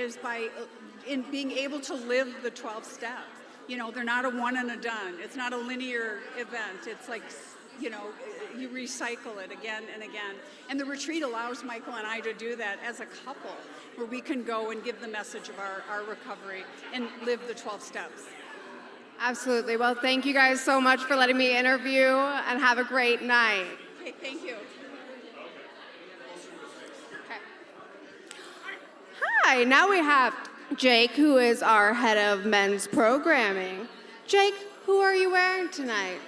is by in being able to live the 12 steps. You know, they're not a one and a done. It's not a linear event. It's like, you know, you recycle it again and again. And the retreat allows Michael and I to do that as a couple, where we can go and give the message of our recovery and live the 12 steps. Absolutely. Well, thank you guys so much for letting me interview, and have a great night. Okay, thank you. Okay. Hi, now we have Jake, who is our head of men's programming. Jake, who are you wearing tonight?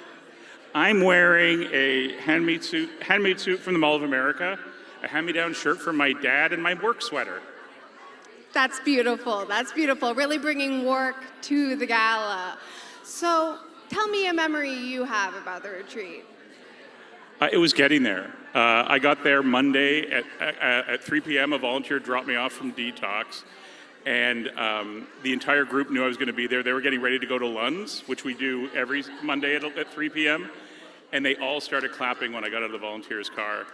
I'm wearing a handmade suit from the Mall of America, a hand-me-down shirt from my dad, and my work sweater. That's beautiful. That's beautiful. Really bringing work to the gala. So tell me a memory you have about the retreat. It was getting there. I got there Monday at 3 p.m. A volunteer dropped me off from Detox, and the entire group knew I was going to be there. They were getting ready to go to Lund's, which we do every Monday at 3 p.m., and they all started clapping when I got out of the volunteer's car,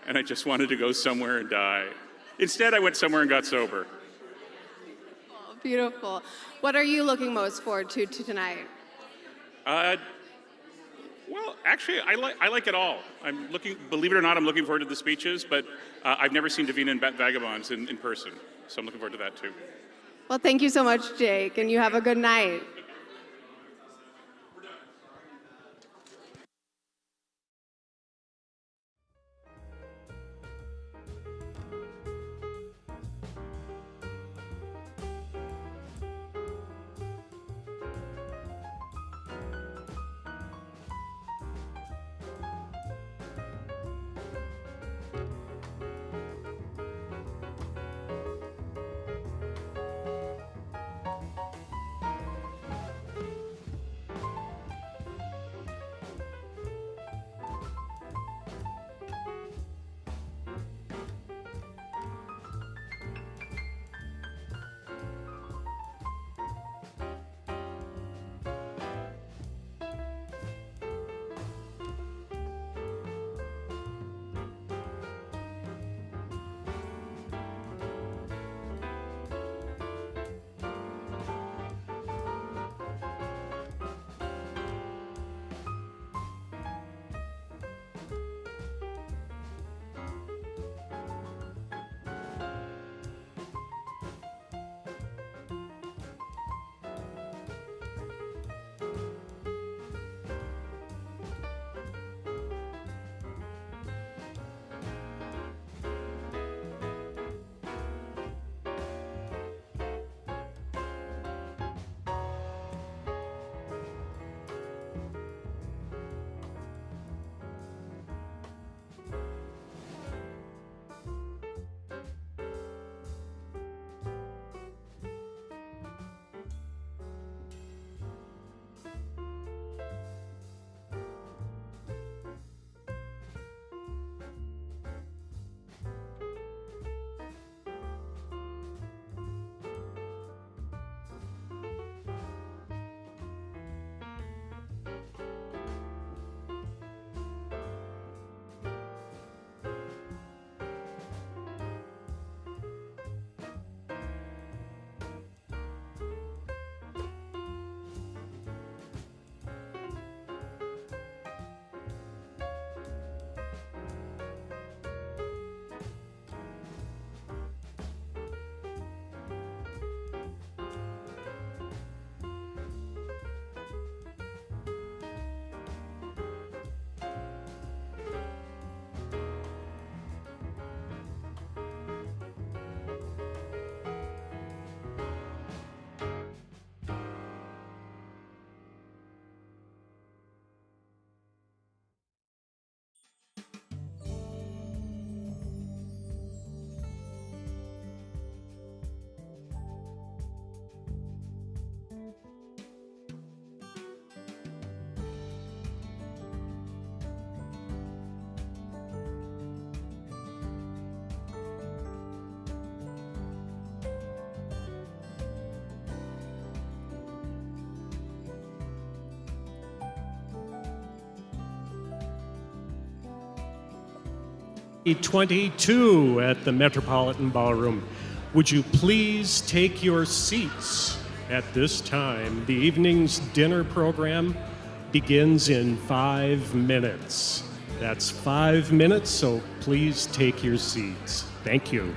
and I just wanted to go somewhere and die. Instead, I went somewhere and got sober. Oh, beautiful. What are you looking most forward to tonight? Well, actually, I like it all. Believe it or not, I'm looking forward to the speeches, but I've never seen Davina and Vagabonds in person, so I'm looking forward to that too. Well, thank you so much, Jake, and you have a good night. #22 at the Metropolitan Ballroom. Would you please take your seats at this time? The evening's dinner program begins in 5 minutes. That's 5 minutes, so please take your seats. Thank you.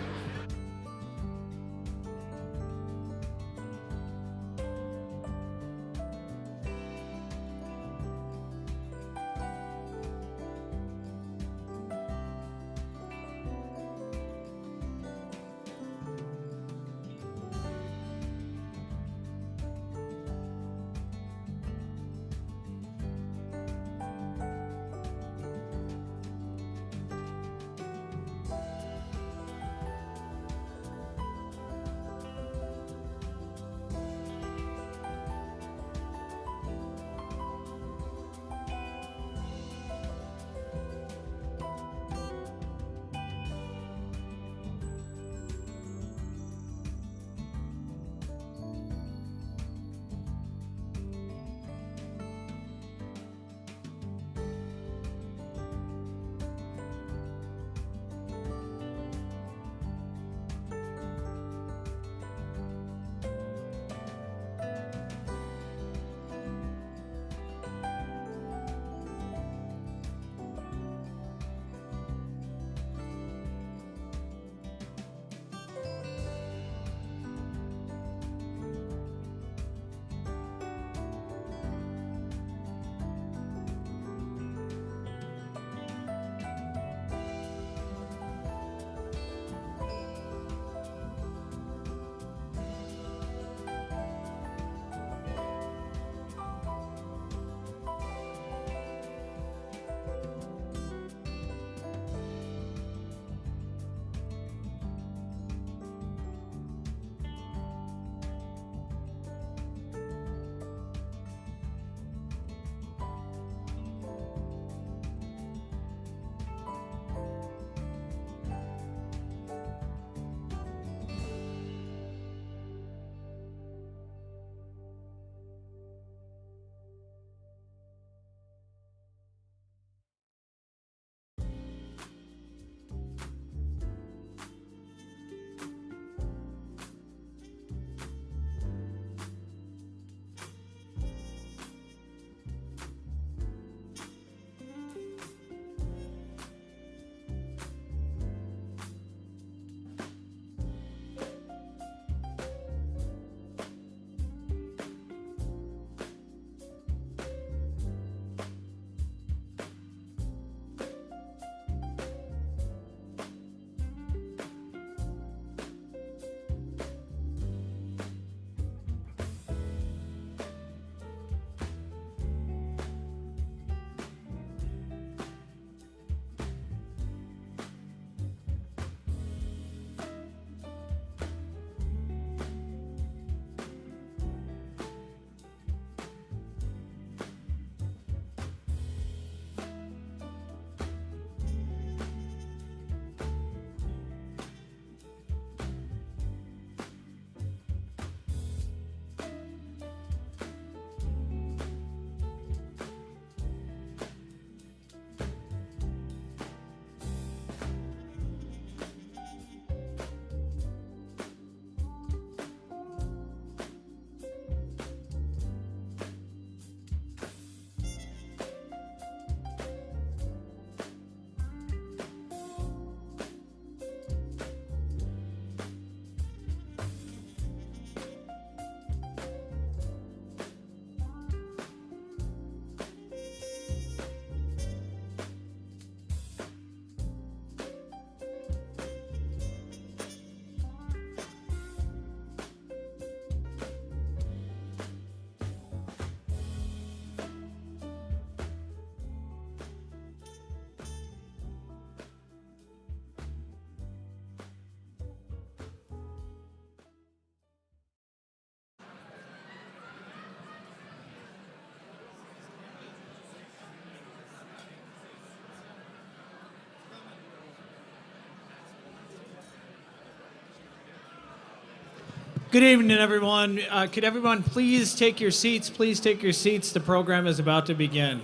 Good evening, everyone. Could everyone please take your seats? Please take your seats. The program is about to begin. And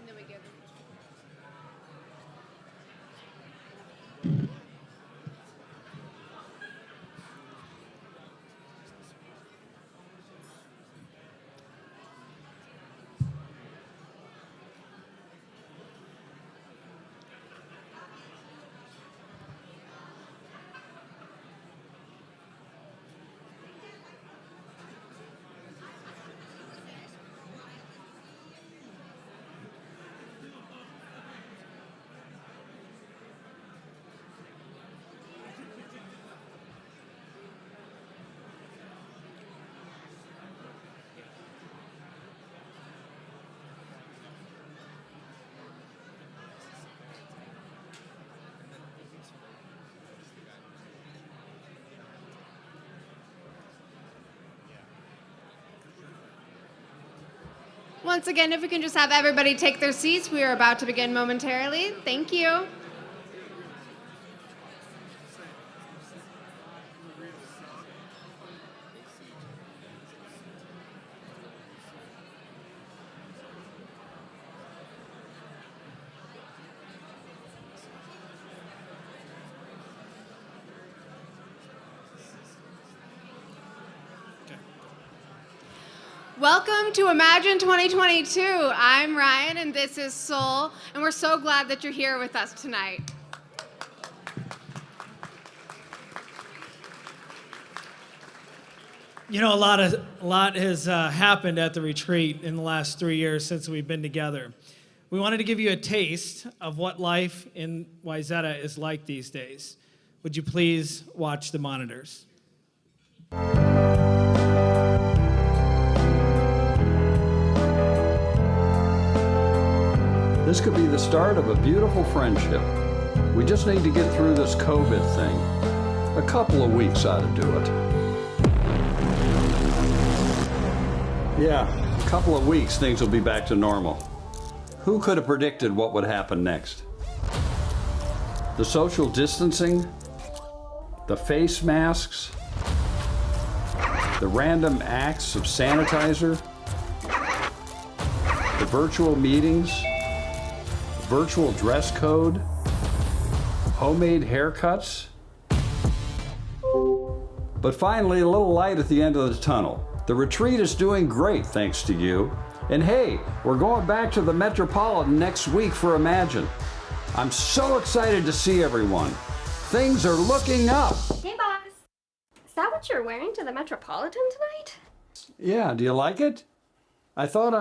then we give Once again, if we can just have everybody take their seats, we are about to begin momentarily. Thank you. Welcome to Imagine 2022. I'm Ryan and this is Soul, and we're so glad that you're here with us tonight. You know, a lot has happened at the retreat in the last 3 years since we've been together. We wanted to give you a taste of what life in Wayzata is like these days. Would you please watch the monitors? This could be the start of a beautiful friendship. We just need to get through this COVID thing. A couple of weeks ought to do it. Yeah, a couple of weeks, things will be back to normal. Who could have predicted what would happen next? The social distancing, the face masks, the random acts of sanitizer, the virtual meetings, virtual dress code, homemade haircuts. But finally, a little light at the end of the tunnel. The retreat is doing great thanks to you. And hey, we're going back to the Metropolitan next week for Imagine. I'm so excited to see everyone. Things are looking up. Hey, boss. Is that what you're wearing to the Metropolitan tonight? Yeah, do you like it? I thought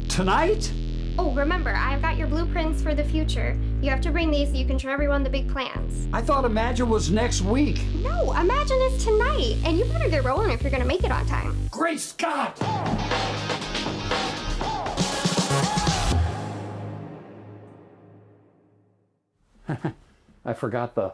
Tonight? Oh, remember, I've got your blueprints for the future. You have to bring these so you can show everyone the big plans. I thought Imagine was next week. No, Imagine is tonight, and you better get rolling if you're gonna make it on time. Great Scott! I forgot the...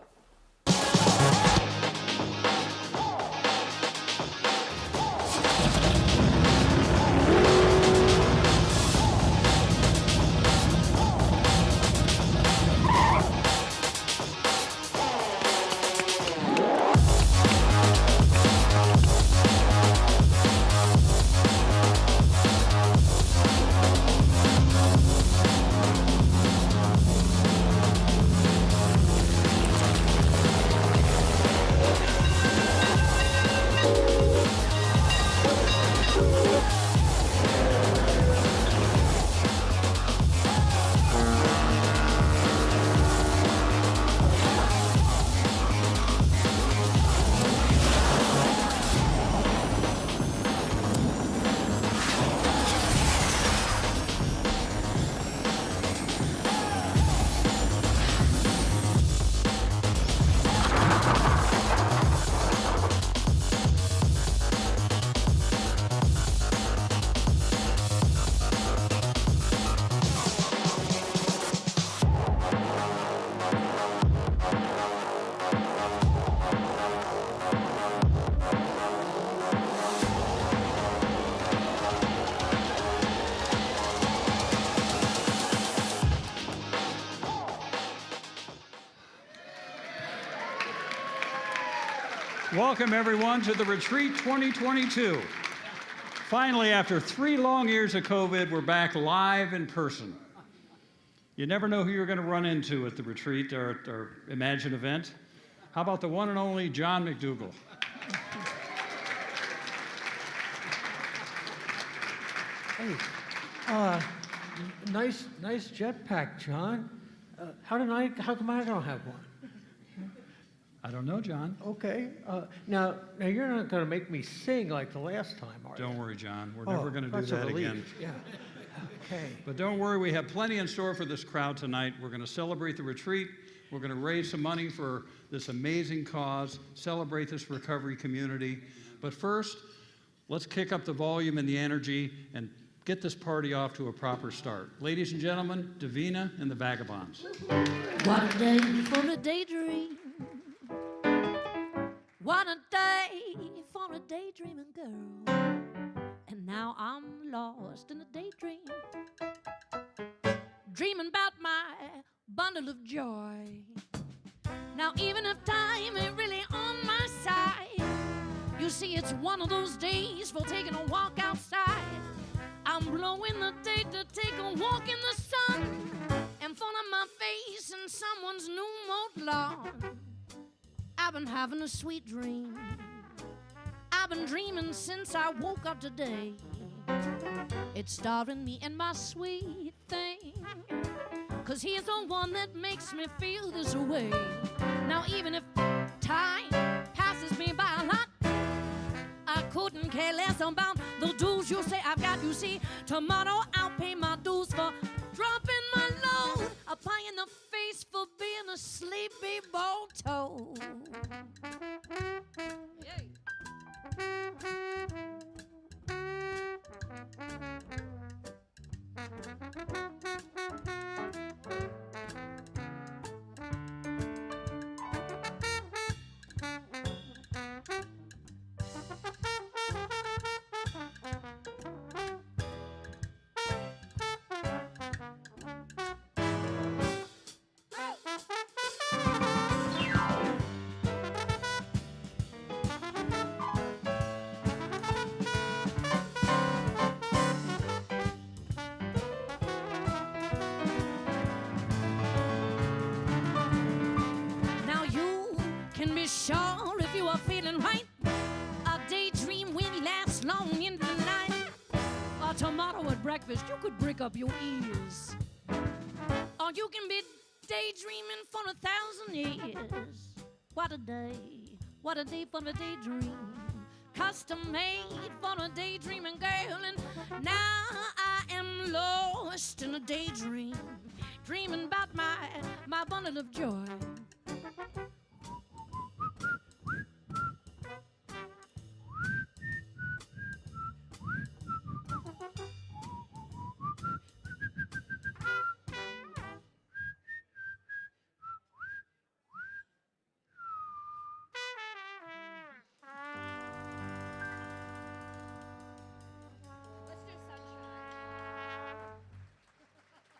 Welcome, everyone, to the Retreat 2022. Finally, after 3 long years of COVID, we're back live in person. You never know who you're going to run into at the retreat or at our Imagine event. How about the one and only John McDougall? Hey, nice jetpack, John. How come I don't have one? I don't know, John. Okay. Now you're not going to make me sing like the last time, are you? Don't worry, John. We're never going to do that's a that relief. again. Yeah. Okay. But don't worry, we have plenty in store for this crowd tonight. We're going to celebrate the retreat. We're going to raise some money for this amazing cause, celebrate this recovery community. But first, let's kick up the volume and the energy and get this party off to a proper start. Ladies and gentlemen, Davina and the Vagabonds. What a day for a daydream. What a day for a daydreaming girl. And now I'm lost in a daydream bundle of joy. Now even if time ain't really on my side, you see it's one of those days for taking a walk outside. I'm blowing the date to take a walk in the sun, in front of my face in someone's new mowed lawn. I've been having a sweet dream. I've been dreaming since I woke up today. It's starring me and my sweet thing, 'cause he's the one that makes me feel this way. Now even if time passes me by a lot, I couldn't care less about the dues you say I've got. You see, tomorrow I'll pay my dues for dropping my load, a pie in the face for being a sleepy bold toad. Yay. Sure, if you are feeling right, a daydream will last long into the night. Or tomorrow at breakfast, you could break up your ears. Or you can be daydreaming for 1,000 years. What a day for a daydream. Custom made for a daydreaming girl. And now I am lost in a daydream, dreaming about my bundle of joy.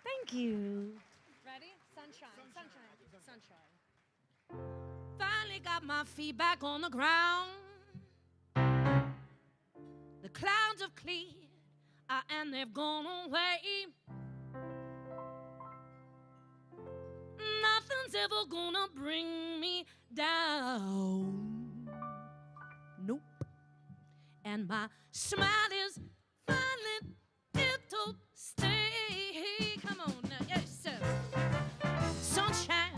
Thank you. Ready? Sunshine, sunshine, sunshine. Finally got my feet back on the ground. The clouds have cleared and they've gone away. Nothing's ever gonna bring me down. Nope. And my smile is finally here to stay. Come on now, yes sir. Sunshine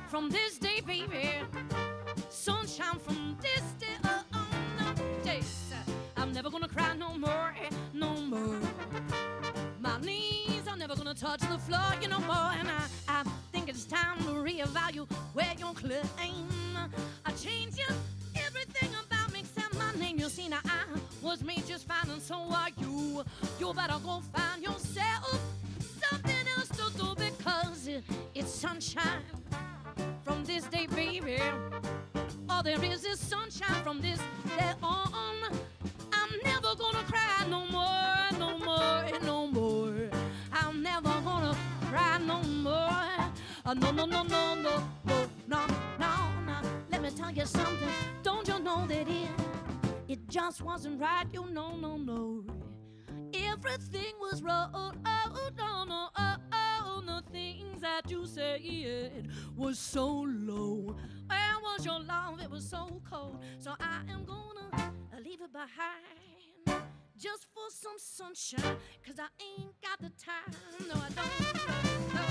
from this day, baby. Sunshine from this day, no, yes. I'm never gonna cry no more, no more. My knees are never gonna touch the floor, you know more. And I think it's time to reevaluate where your claim. I change you, everything about me except my name. You see, now I was made just fine, and so are you. You better go find yourself something else to do, because it's sunshine from this day, baby. All there is sunshine from this day on. I'm never gonna cry no more, no more, no more. I'm never gonna cry no more. No, no, no, no, no, no, no, no, no. Let me tell you something. Don't you know that it just wasn't right? You know, no, no. Everything was wrong. Oh, no, no, oh, the things that you said was so low. Where was your love? It was so cold. So I am gonna leave it behind just for some sunshine, 'cause I ain't got the time. No, I don't. No.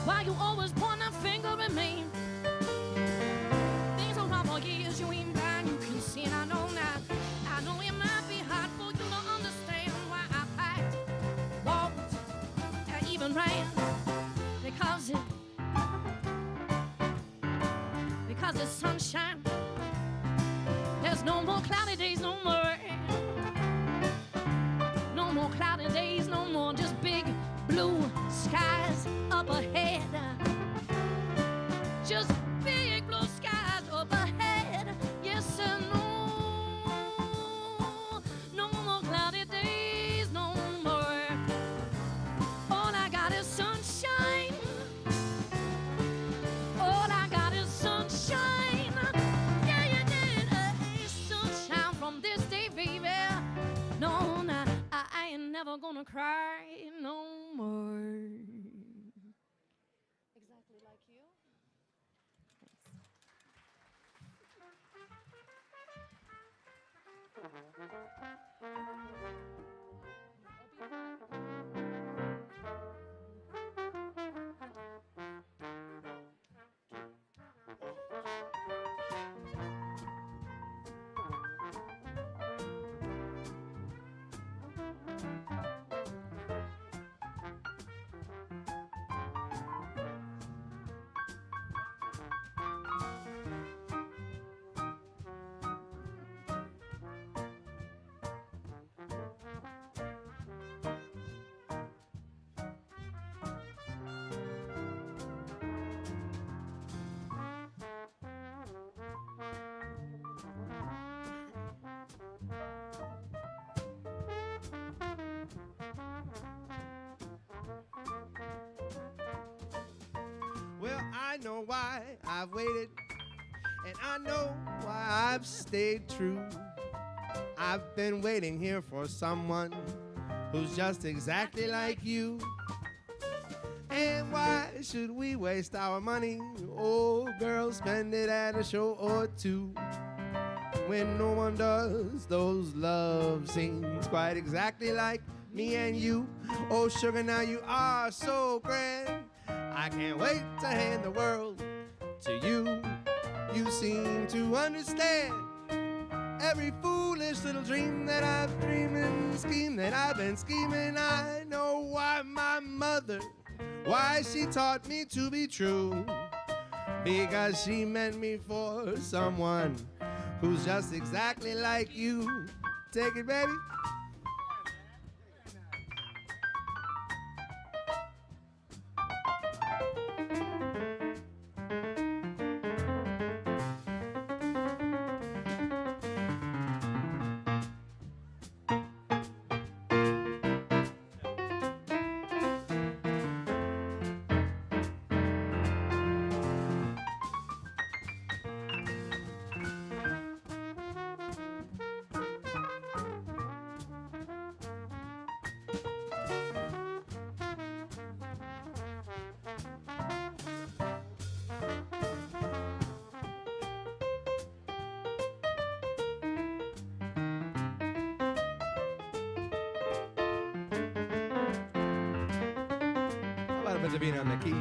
Why you always point a finger at me? Things are wrong for years, you ain't blind, you can see, and I know now. I know it might be hard for you to understand why I fight, walked, and even ran. Because it's sunshine. There's no more cloudy days, no more. No more cloudy days, no more. Just big blue skies up ahead. Well, I know why I've waited, and I know why I've stayed true. I've been waiting here for someone who's just exactly like you. And why should we waste our money? Oh, girl, spend it at a show or two. When no one does those love scenes quite exactly like me and you. Oh, sugar, now you are so grand. I can't wait to hand the world to you. You seem to understand every foolish little dream that I've dreamed and scheme that I've been scheming. I know why my mother, why she taught me to be true. Because she meant me for someone who's just exactly like you. Take it, baby. How about a bit of being on the key?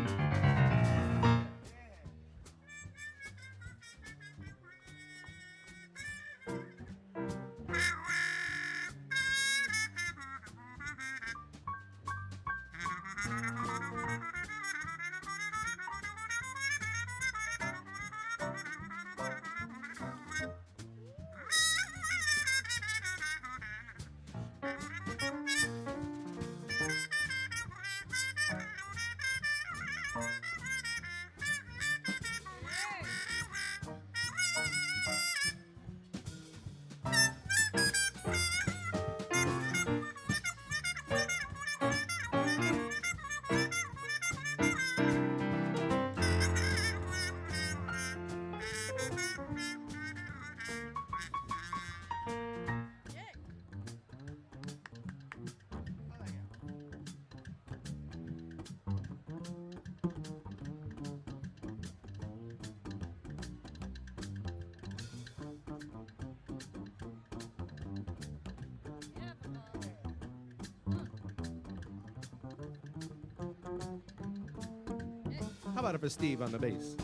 How about it for Steve on the bass?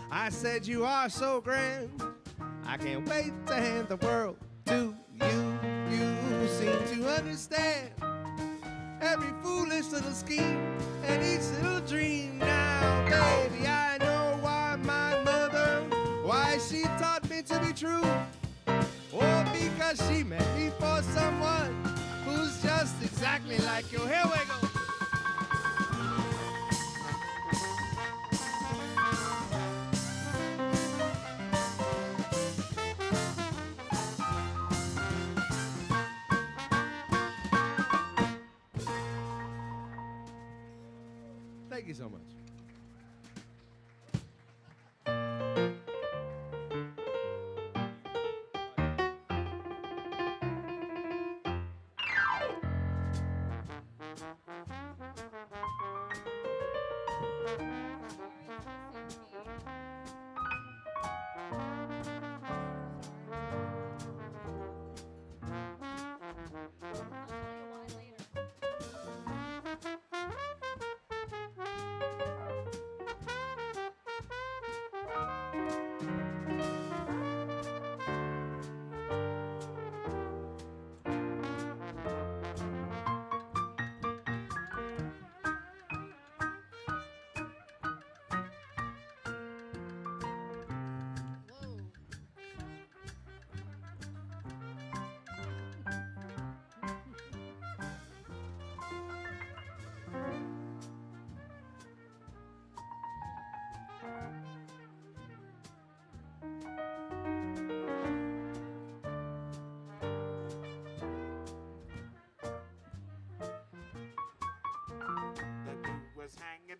I said you are so grand. I can't wait to hand the world to you. You seem to understand every foolish little scheme and each little dream. Now, baby, I know why my mother, why she taught me to be true. Oh, because she meant me for someone who's just exactly like you. Here we go. Thank you so much.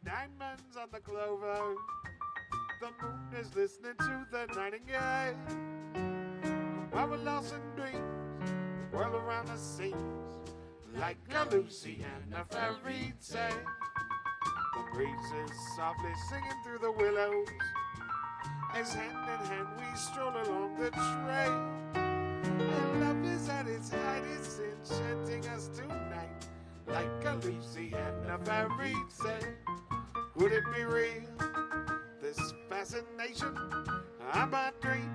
diamonds on the clover. The moon is listening to the nightingale. While we're lost in dreams, the world around us seems like a Louisiana fairy tale. The breeze is softly singing through the willows as hand in hand we stroll along the trail. And love is at its height, it's enchanting us tonight like a Louisiana fairy tale. Would it be real, this fascination? I might dream,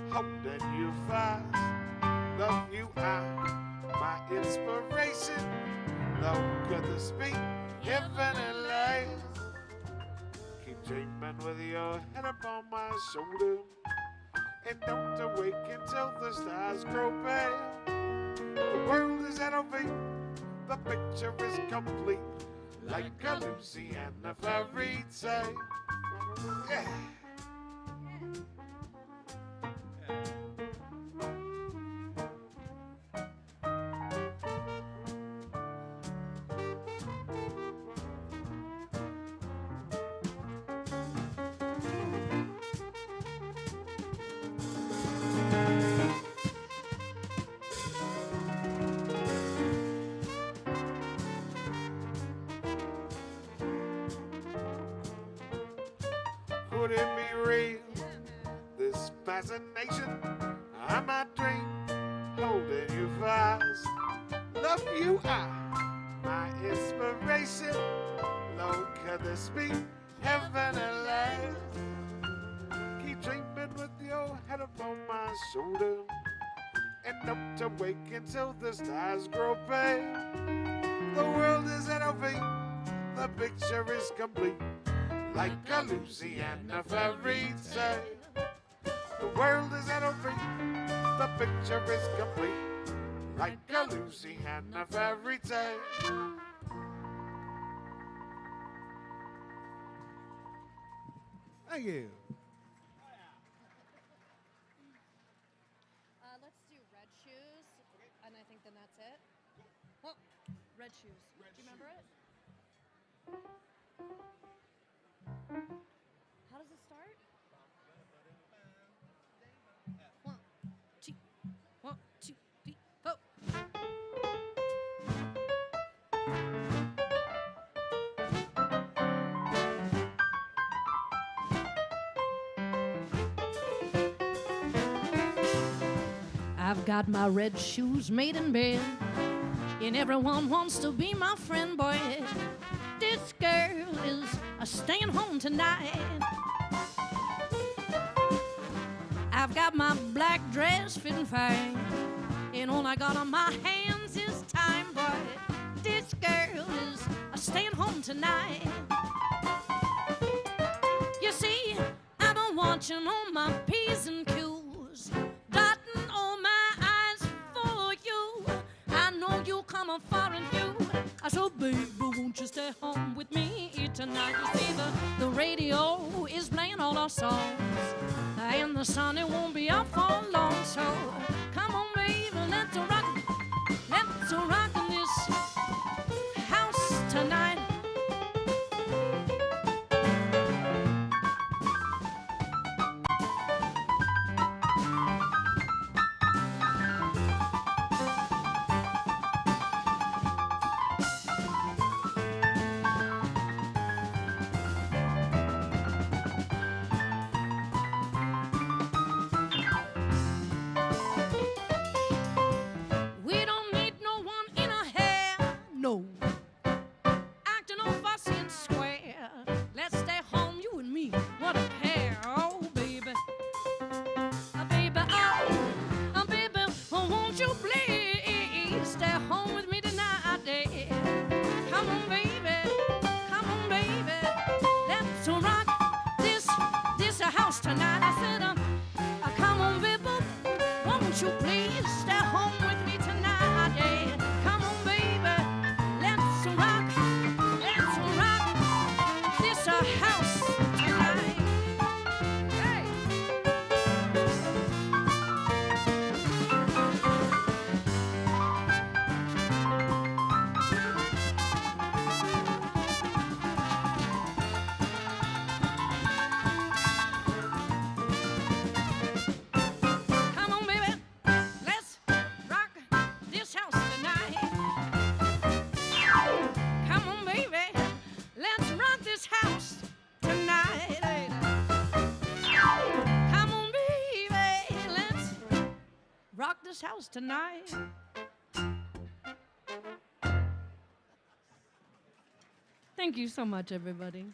holding you fast. Love you are my inspiration. Love could this be heaven and life? Keep dreaming with your head upon my shoulder, and don't awake until the stars grow pale. The world is at our feet, the picture is complete, like a Louisiana fairy tale. Yeah. Could it be real, this fascination? I might dream, holding you fast. Love you are my inspiration. Lord, could this be heaven and life? Keep dreaming with your head upon my shoulder, and don't awake until the stars grow pale. The world is at our feet, the picture is complete, like a Louisiana fairy tale. The world is at our feet, the picture is complete, like a Louisiana fairy tale. Thank you. Let's do red shoes, and I think then that's it. Oh, red shoes. Do you remember it? How does it start? One, two, one, two, three, four. I've got my red shoes made in bed, and everyone wants to be my friend, boy. This girl is staying home tonight. I've got my black dress fitting fine, and all I got on my hands is time, boy. This girl is staying home tonight. You see, I've been watching all my P's and Q's, dotting all my I's for you. I know you're coming far and few. I said, baby, won't you stay home with me tonight? You see, the radio is playing all our songs, and the sun, it won't be up for long. So come on, baby, let's rock in this house tonight. We don't need no one in a hair, no, acting all fussy and square. Let's stay home, you and me, what a pair. Oh, baby, baby, oh, won't you please stay home with me tonight, dear? Come on, baby, let's rock this house tonight. I said, come on, baby, won't you please stay home with me tonight, yeah? Come on, baby, let's rock this house tonight. Hey. rock this house tonight. Thank you so much, everybody.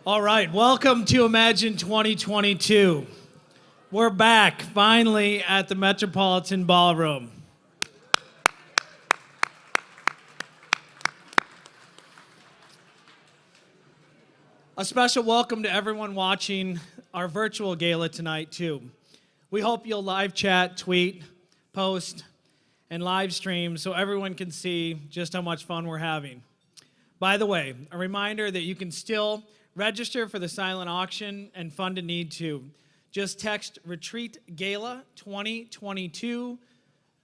All right, welcome to Imagine 2022. We're back finally at the Metropolitan Ballroom. A special welcome to everyone watching our virtual gala tonight, too. We hope you'll live chat, tweet, post, and live stream so everyone can see just how much fun we're having. By the way, a reminder that you can still register for the silent auction and fund a need to. Just text Retreat Gala 2022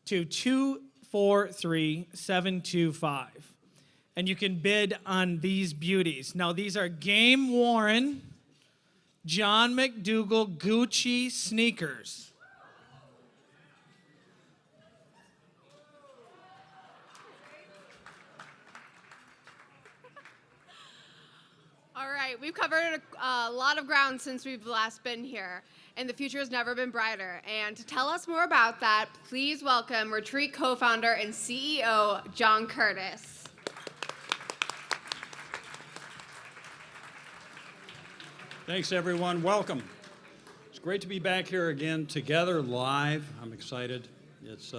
to 243725. And you can bid on these beauties. Now, these are Game Warren John McDougal Gucci sneakers. All right, we've covered a lot of ground since we've last been here, and the future has never been brighter. And to tell us more about that, please welcome Retreat co-founder and CEO, John Curtis. Thanks, everyone. Welcome. It's great to be back here again together live. I'm excited. It's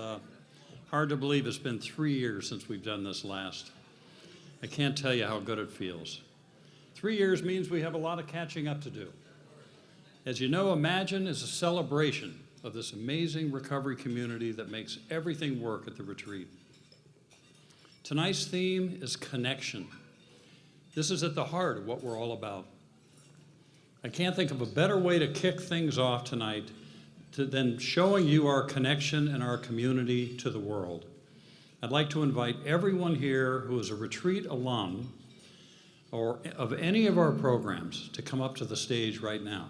hard to believe it's been 3 years since we've done this last. I can't tell you how good it feels. 3 years means we have a lot of catching up to do. As you know, Imagine is a celebration of this amazing recovery community that makes everything work at the retreat. Tonight's theme is connection. This is at the heart of what we're all about. I can't think of a better way to kick things off tonight than showing you our connection and our community to the world. I'd like to invite everyone here who is a retreat alum or of any of our programs to come up to the stage right now.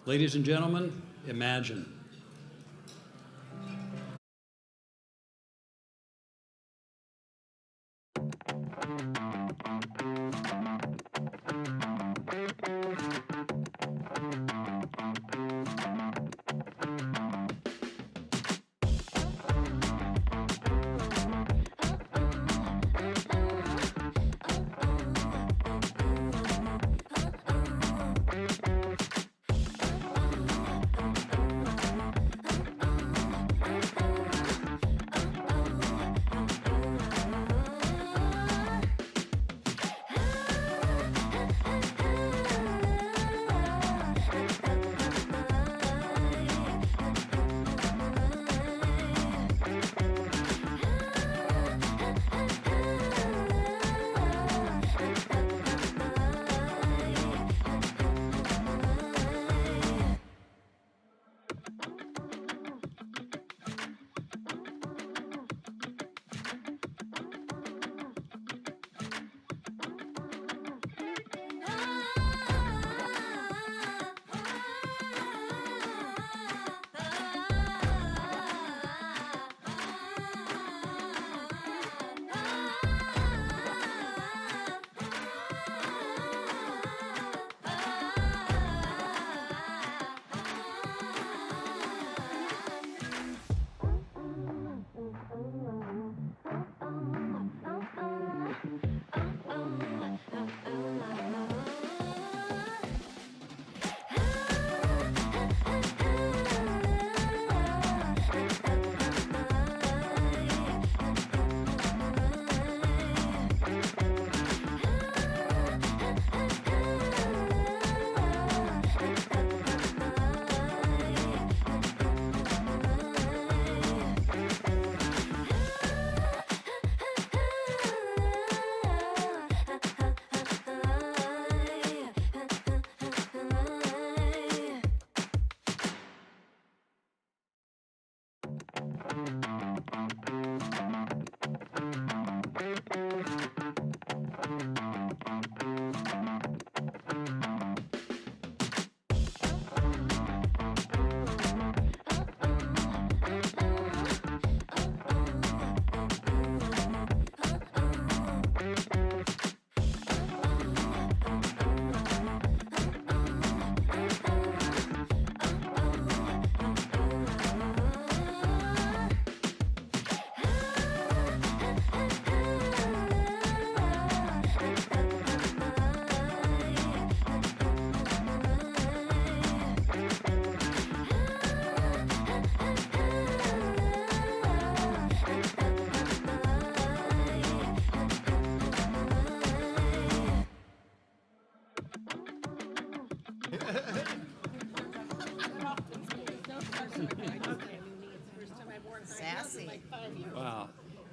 Ladies and gentlemen, Imagine.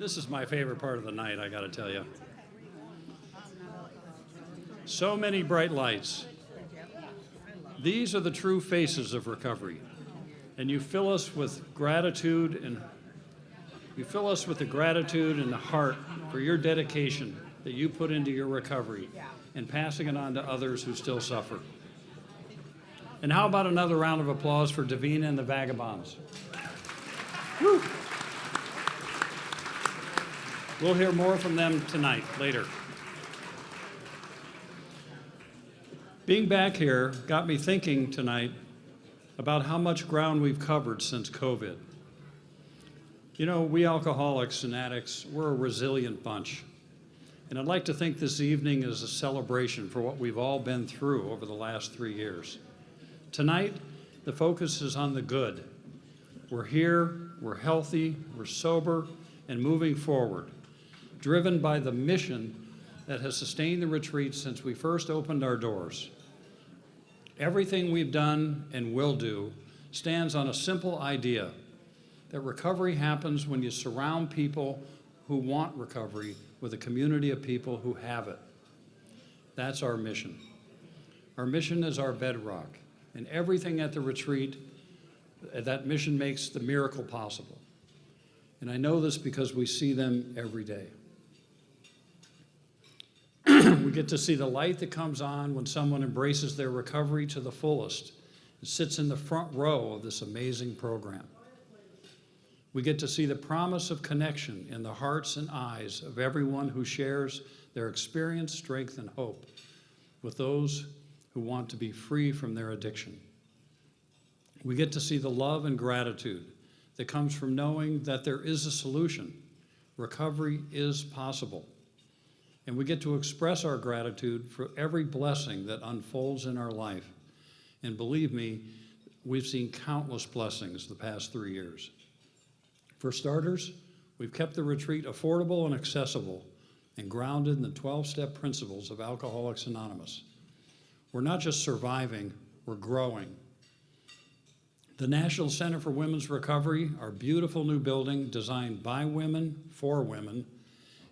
This is my favorite part of the night, I gotta tell you. So many bright lights. These are the true faces of recovery. And you fill us with gratitude and the gratitude and the heart for your dedication that you put into your recovery and passing it on to others who still suffer. And how about another round of applause for Davina and the Vagabonds? Woo. We'll hear more from them tonight, later. Being back here got me thinking tonight about how much ground we've covered since COVID. You know, we alcoholics and addicts, we're a resilient bunch. And I'd like to think this evening is a celebration for what we've all been through over the last 3 years. Tonight, the focus is on the good. We're here, we're healthy, we're sober, and moving forward, driven by the mission that has sustained the retreat since we first opened our doors. Everything we've done and will do stands on a simple idea that recovery happens when you surround people who want recovery with a community of people who have it. That's our mission. Our mission is our bedrock, and everything at the retreat, that mission makes the miracle possible. And I know this because we see them every day. We get to see the light that comes on when someone embraces their recovery to the fullest and sits in the front row of this amazing program. We get to see the promise of connection in the hearts and eyes of everyone who shares their experience, strength, and hope with those who want to be free from their addiction. We get to see the love and gratitude that comes from knowing that there is a solution. Recovery is possible. And we get to express our gratitude for every blessing that unfolds in our life. And believe me, we've seen countless blessings the past 3 years. For starters, we've kept the retreat affordable and accessible and grounded in the 12-step principles of Alcoholics Anonymous. We're not just surviving, we're growing. The National Center for Women's Recovery, our beautiful new building designed by women, for women,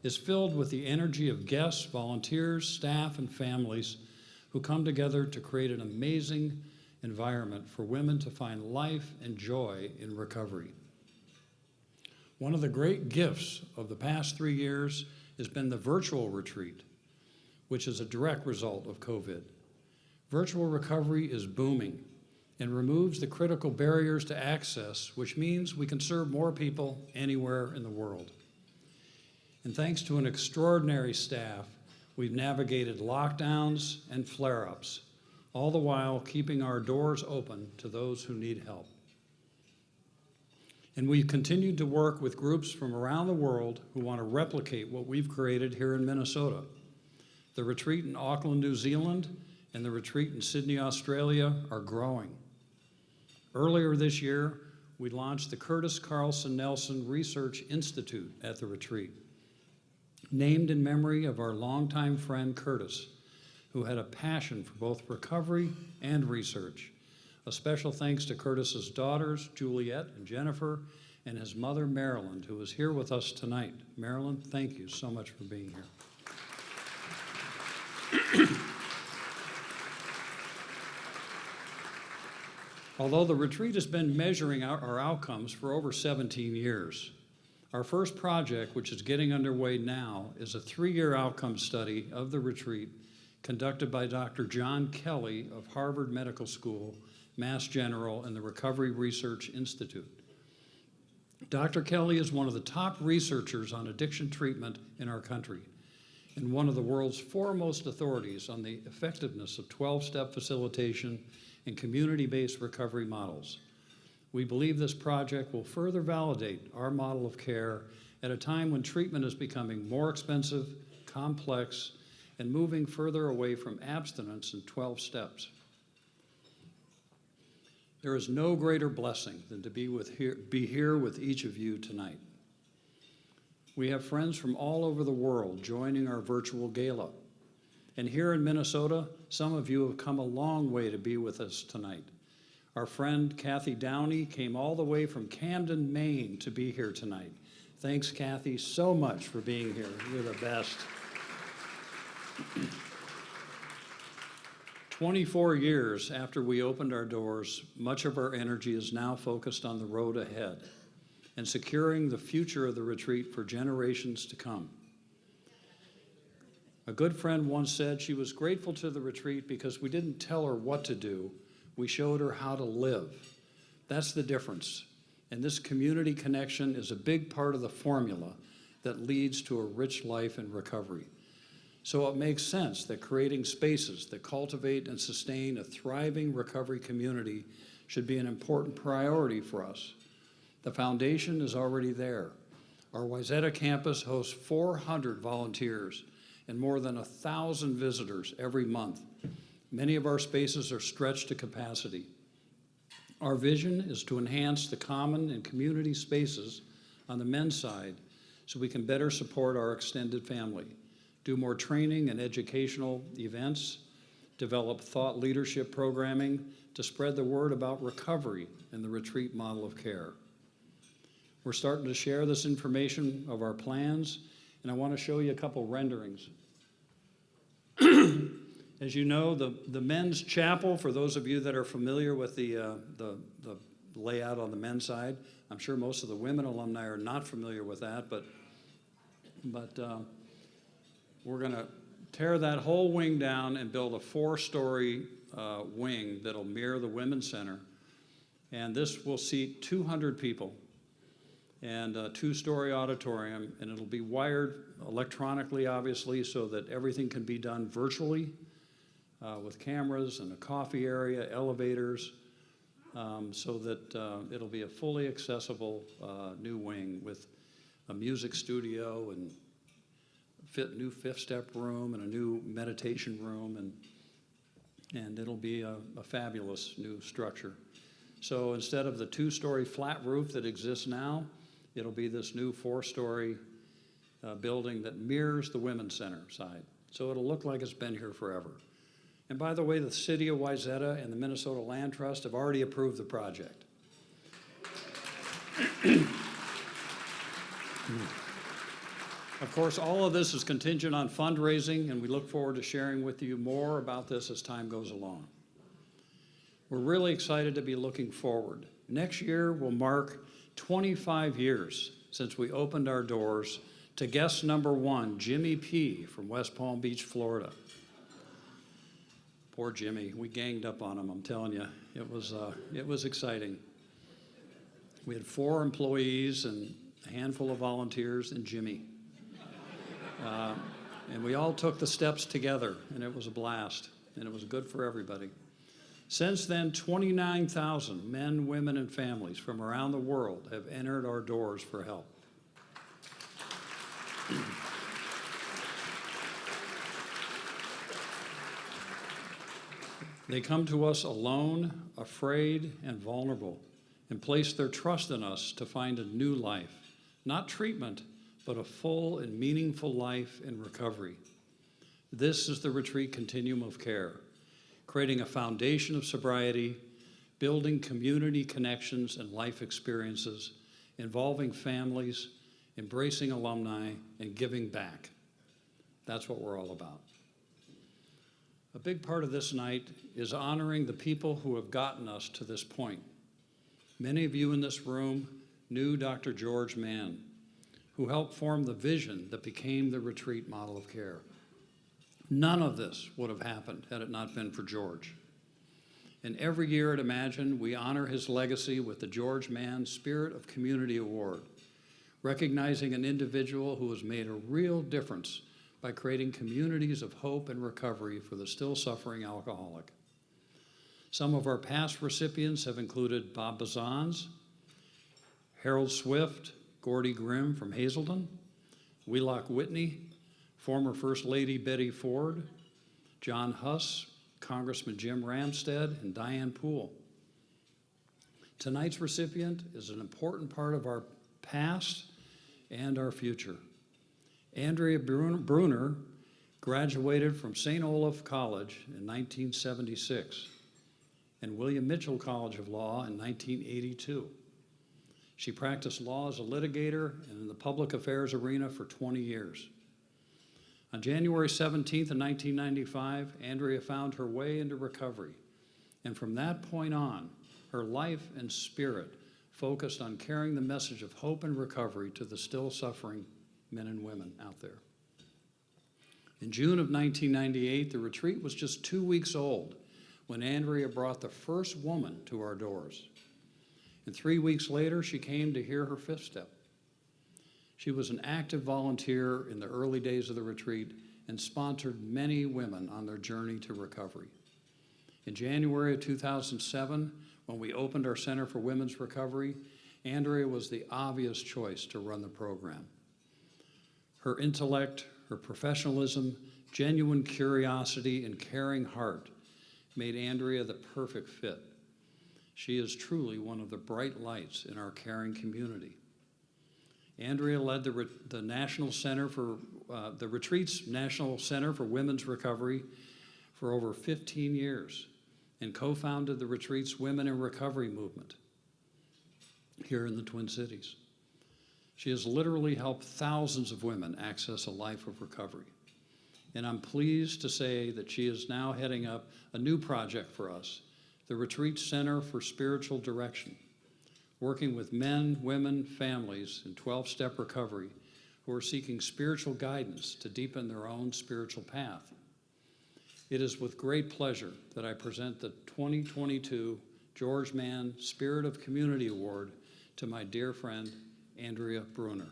is filled with the energy of guests, volunteers, staff, and families who come together to create an amazing environment for women to find life and joy in recovery. One of the great gifts of the past 3 years has been the virtual retreat, which is a direct result of COVID. Virtual recovery is booming and removes the critical barriers to access, which means we can serve more people anywhere in the world. And thanks to an extraordinary staff, we've navigated lockdowns and flare-ups, all the while keeping our doors open to those who need help. And we've continued to work with groups from around the world who want to replicate what we've created here in Minnesota. The retreat in Auckland, New Zealand, and the retreat in Sydney, Australia are growing. Earlier this year, we launched the Curtis Carlson Nelson Research Institute at the retreat, named in memory of our longtime friend Curtis, who had a passion for both recovery and research. A special thanks to Curtis's daughters, Juliet and Jennifer, and his mother, Marilyn, who is here with us tonight. Marilyn, thank you so much for being here. Although the retreat has been measuring our outcomes for over 17 years, our first project, which is getting underway now, is a 3-year outcome study of the retreat conducted by Dr. John Kelly of Harvard Medical School, Mass General, and the Recovery Research Institute. Dr. Kelly is one of the top researchers on addiction treatment in our country and one of the world's foremost authorities on the effectiveness of 12-step facilitation and community-based recovery models. We believe this project will further validate our model of care at a time when treatment is becoming more expensive, complex, and moving further away from abstinence and 12 steps. There is no greater blessing than to be here with each of you tonight. We have friends from all over the world joining our virtual gala. And here in Minnesota, some of you have come a long way to be with us tonight. Our friend Kathy Downey came all the way from Camden, Maine to be here tonight. Thanks, Kathy, so much for being here. You're the best. 24 years after we opened our doors, much of our energy is now focused on the road ahead and securing the future of the retreat for generations to come. A good friend once said she was grateful to the retreat because we didn't tell her what to do, we showed her how to live. That's the difference. And this community connection is a big part of the formula that leads to a rich life in recovery. So it makes sense that creating spaces that cultivate and sustain a thriving recovery community should be an important priority for us. The foundation is already there. Our Wayzata campus hosts 400 volunteers and more than 1,000 visitors every month. Many of our spaces are stretched to capacity. Our vision is to enhance the common and community spaces on the men's side so we can better support our extended family, do more training and educational events, develop thought leadership programming to spread the word about recovery and the retreat model of care. We're starting to share this information of our plans, and I want to show you a couple renderings. As you know, the men's chapel, for those of you that are familiar with the layout on the men's side, I'm sure most of the women alumni are not familiar with that, but we're going to tear that whole wing down and build a 4-story wing that'll mirror the Women's Center. And this will seat 200 people and a 2-story auditorium, and it'll be wired electronically, obviously, so that everything can be done virtually with cameras and a coffee area, elevators, so that it'll be a fully accessible new wing with a music studio and new 5-step room and a new meditation room, and it'll be a fabulous new structure. So instead of the 2-story flat roof that exists now, it'll be this new 4-story building that mirrors the Women's Center side. So it'll look like it's been here forever. And by the way, the City of Wayzata and the Minnesota Land Trust have already approved the project. Of course, all of this is contingent on fundraising, and we look forward to sharing with you more about this as time goes along. We're really excited to be looking forward. Next year will mark 25 years since we opened our doors to guest number 1, Jimmy P. from West Palm Beach, Florida. Poor Jimmy, we ganged up on him, I'm telling you. It was exciting. We had 4 employees and a handful of volunteers and Jimmy. And we all took the steps together, and it was a blast, and it was good for everybody. Since then, 29,000 men, women, and families from around the world have entered our doors for help. They come to us alone, afraid, and vulnerable, and place their trust in us to find a new life, not treatment, but a full and meaningful life in recovery. This is the retreat continuum of care, creating a foundation of sobriety, building community connections and life experiences, involving families, embracing alumni, and giving back. That's what we're all about. A big part of this night is honoring the people who have gotten us to this point. Many of you in this room knew Dr. George Mann, who helped form the vision that became the retreat model of care. None of this would have happened had it not been for George. And every year at Imagine, we honor his legacy with the George Mann Spirit of Community Award, recognizing an individual who has made a real difference by creating communities of hope and recovery for the still suffering alcoholic. Some of our past recipients have included Bob Bazans, Harold Swift, Gordy Grimm from Hazelden, Wheelock Whitney, former First Lady Betty Ford, John Huss, Congressman Jim Ramstad, and Diane Poole. Tonight's recipient is an important part of our past and our future. Andrea Bruner graduated from St. Olaf College in 1976 and William Mitchell College of Law in 1982. She practiced law as a litigator and in the public affairs arena for 20 years. On January 17th of 1995, Andrea found her way into recovery. And from that point on, her life and spirit focused on carrying the message of hope and recovery to the still suffering men and women out there. In June of 1998, the retreat was just 2 weeks old when Andrea brought the first woman to our doors. And 3 weeks later, she came to hear her fifth step. She was an active volunteer in the early days of the retreat and sponsored many women on their journey to recovery. In January of 2007, when we opened our Center for Women's Recovery, Andrea was the obvious choice to run the program. Her intellect, her professionalism, genuine curiosity, and caring heart made Andrea the perfect fit. She is truly one of the bright lights in our caring community. Andrea led the National Center for the Retreat's National Center for Women's Recovery for over 15 years and co-founded the Retreat's Women in Recovery movement here in the Twin Cities. She has literally helped thousands of women access a life of recovery. And I'm pleased to say that she is now heading up a new project for us, the Retreat Center for Spiritual Direction, working with men, women, families in 12-step recovery who are seeking spiritual guidance to deepen their own spiritual path. It is with great pleasure that I present the 2022 George Mann Spirit of Community Award to my dear friend, Andrea Bruner.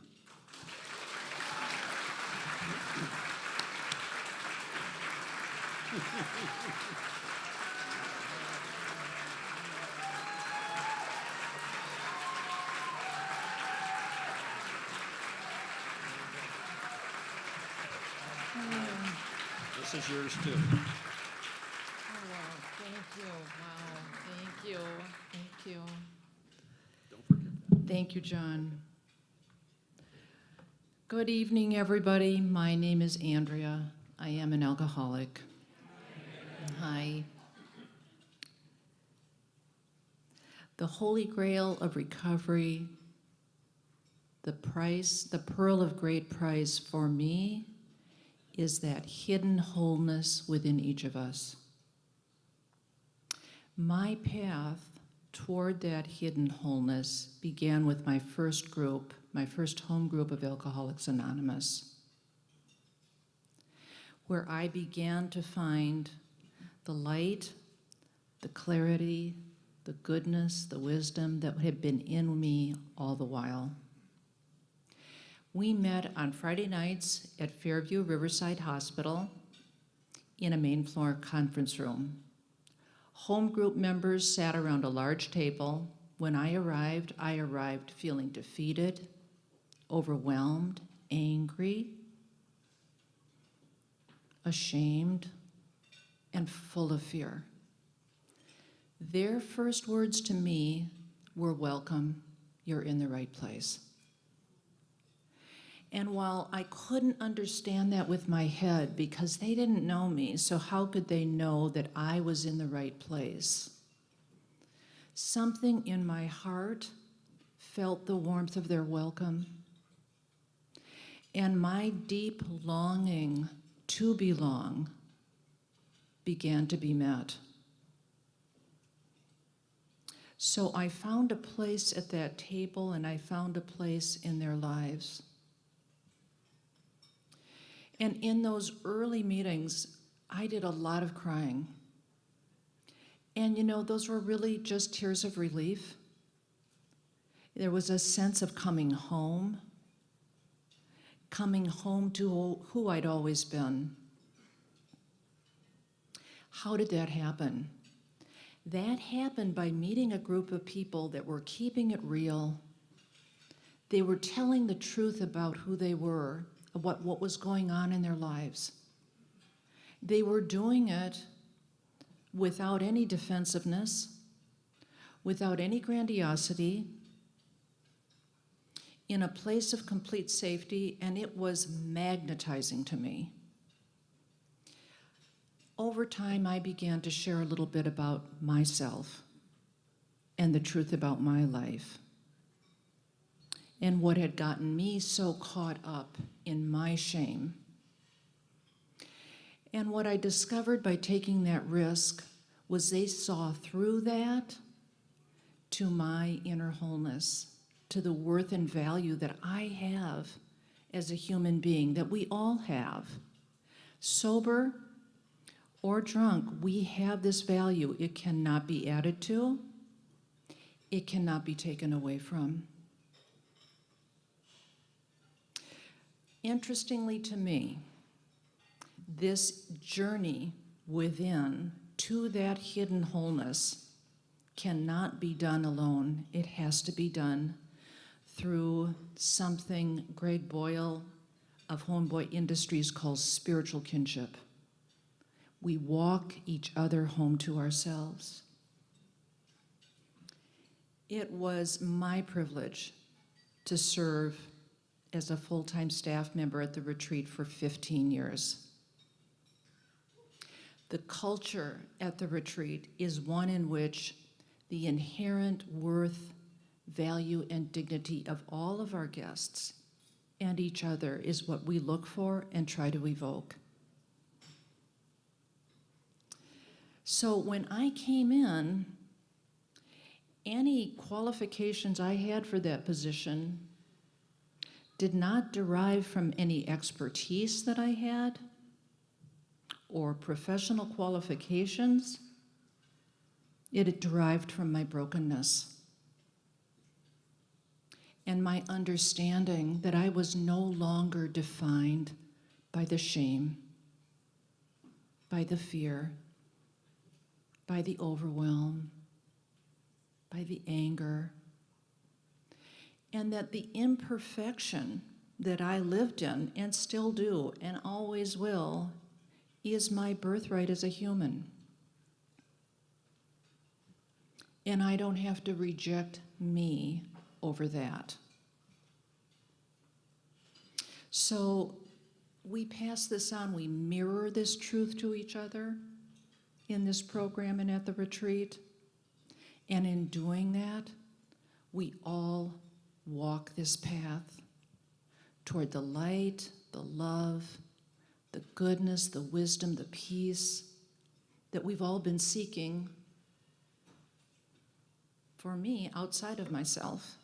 This is yours too. Oh, wow. Thank you. Wow. Thank you. Thank you. Don't forget that. Thank you, John. Good evening, everybody. My name is Andrea. I am an alcoholic. Hi. The holy grail of recovery, the pearl of great price for me is that hidden wholeness within each of us. My path toward that hidden wholeness began with my first home group of Alcoholics Anonymous, where I began to find the light, the clarity, the goodness, the wisdom that had been in me all the while. We met on Friday nights at Fairview Riverside Hospital in a main floor conference room. Home group members sat around a large table. When I arrived feeling defeated, overwhelmed, angry, ashamed, and full of fear. Their first words to me were, "Welcome, you're in the right place." And while I couldn't understand that with my head because they didn't know me, so how could they know that I was in the right place? Something in my heart felt the warmth of their welcome, and my deep longing to belong began to be met. So I found a place at that table, and I found a place in their lives. And in those early meetings, I did a lot of crying. And you know, those were really just tears of relief. There was a sense of coming home to who I'd always been. How did that happen? That happened by meeting a group of people that were keeping it real. They were telling the truth about who they were, what was going on in their lives. They were doing it without any defensiveness, without any grandiosity, in a place of complete safety, and it was magnetizing to me. Over time, I began to share a little bit about myself and the truth about my life. and what had gotten me so caught up in my shame. And what I discovered by taking that risk was they saw through that to my inner wholeness, to the worth and value that I have as a human being, that we all have. Sober or drunk, we have this value. It cannot be added to. It cannot be taken away from. Interestingly to me, this journey within to that hidden wholeness cannot be done alone. It has to be done through something Greg Boyle of Homeboy Industries calls spiritual kinship. We walk each other home to ourselves. It was my privilege to serve as a full-time staff member at the retreat for 15 years. The culture at the retreat is one in which the inherent worth, value, and dignity of all of our guests and each other is what we look for and try to evoke. So when I came in, any qualifications I had for that position did not derive from any expertise that I had or professional qualifications. It had derived from my brokenness and my understanding that I was no longer defined by the shame, by the fear, by the overwhelm, by the anger, and that the imperfection that I lived in and still do and always will is my birthright as a human. And I don't have to reject me over that. So we pass this on, we mirror this truth to each other in this program and at the retreat. And in doing that, we all walk this path toward the light, the love, the goodness, the wisdom, the peace that we've all been seeking, for me, outside of myself.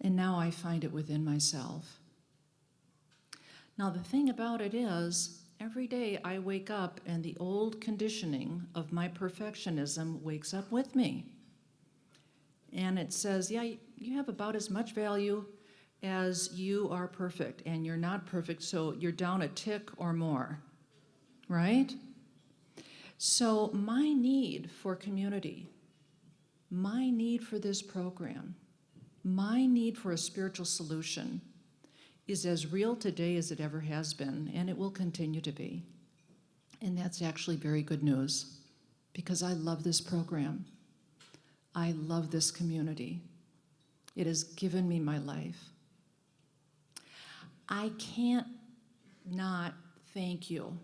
And now I find it within myself. Now, the thing about it is, every day I wake up and the old conditioning of my perfectionism wakes up with me. And it says, yeah, you have about as much value as you are perfect, and you're not perfect, so you're down a tick or more, right? So my need for community, my need for this program, my need for a spiritual solution is as real today as it ever has been, and it will continue to be. And that's actually very good news, because I love this program. I love this community. It has given me my life. I can't not thank you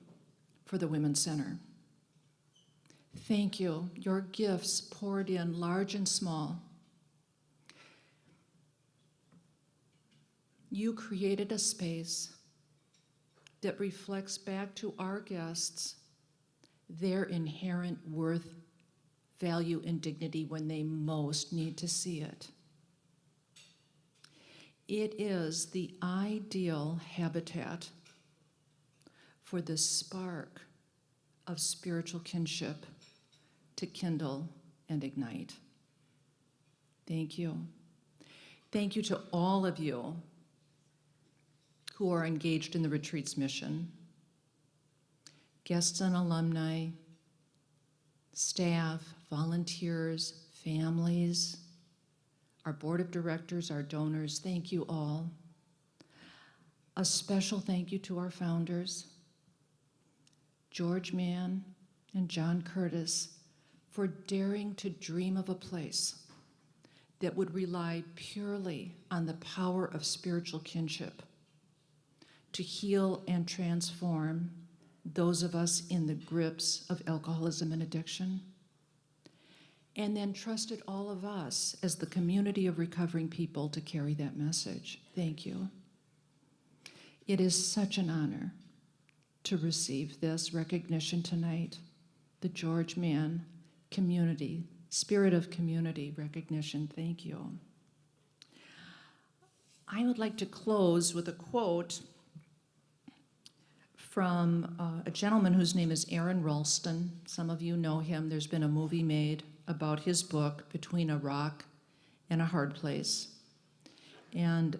for the Women's Center. Thank you. Your gifts poured in large and small. You created a space that reflects back to our guests their inherent worth, value, and dignity when they most need to see it. It is the ideal habitat for the spark of spiritual kinship to kindle and ignite. Thank you. Thank you to all of you who are engaged in the retreat's mission. Guests and alumni, staff, volunteers, families, our board of directors, our donors, thank you all. A special thank you to our founders, George Mann and John Curtis, for daring to dream of a place that would rely purely on the power of spiritual kinship to heal and transform those of us in the grips of alcoholism and addiction. and then trusted all of us as the community of recovering people to carry that message. Thank you. It is such an honor to receive this recognition tonight, the George Mann Community, Spirit of Community recognition. Thank you. I would like to close with a quote from a gentleman whose name is Aaron Ralston. Some of you know him. There's been a movie made about his book, Between a Rock and a Hard Place. And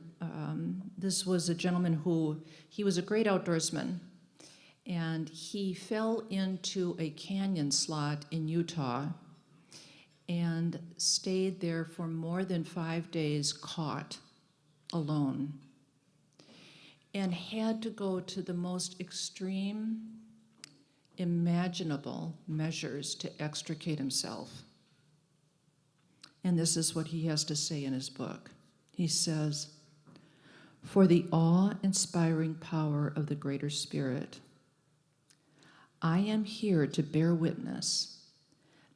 this was a gentleman who, he was a great outdoorsman, and he fell into a canyon slot in Utah and stayed there for more than 5 days, caught alone, and had to go to the most extreme imaginable measures to extricate himself. And this is what he has to say in his book. He says, "For the awe-inspiring power of the greater spirit, I am here to bear witness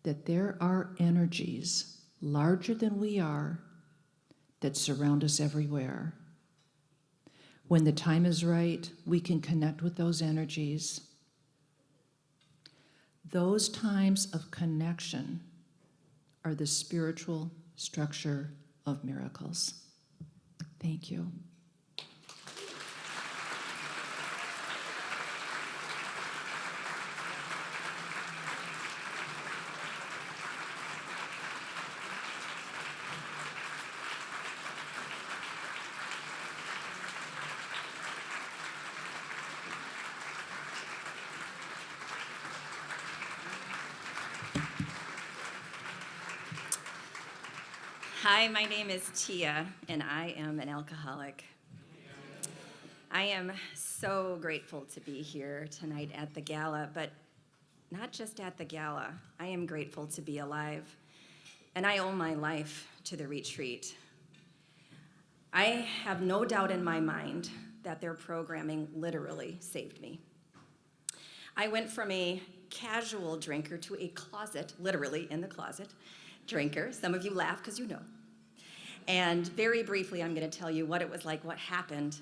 that there are energies larger than we are that surround us everywhere. When the time is right, we can connect with those energies. Those times of connection are the spiritual structure of miracles." Thank you. Hi, my name is Tia, and I am an alcoholic. I am so grateful to be here tonight at the Gala, but not just at the Gala. I am grateful to be alive, and I owe my life to the retreat. I have no doubt in my mind that their programming literally saved me. I went from a casual drinker to a closet, literally in the closet, drinker. Some of you laugh because you know. And very briefly, I'm going to tell you what it was like, what happened,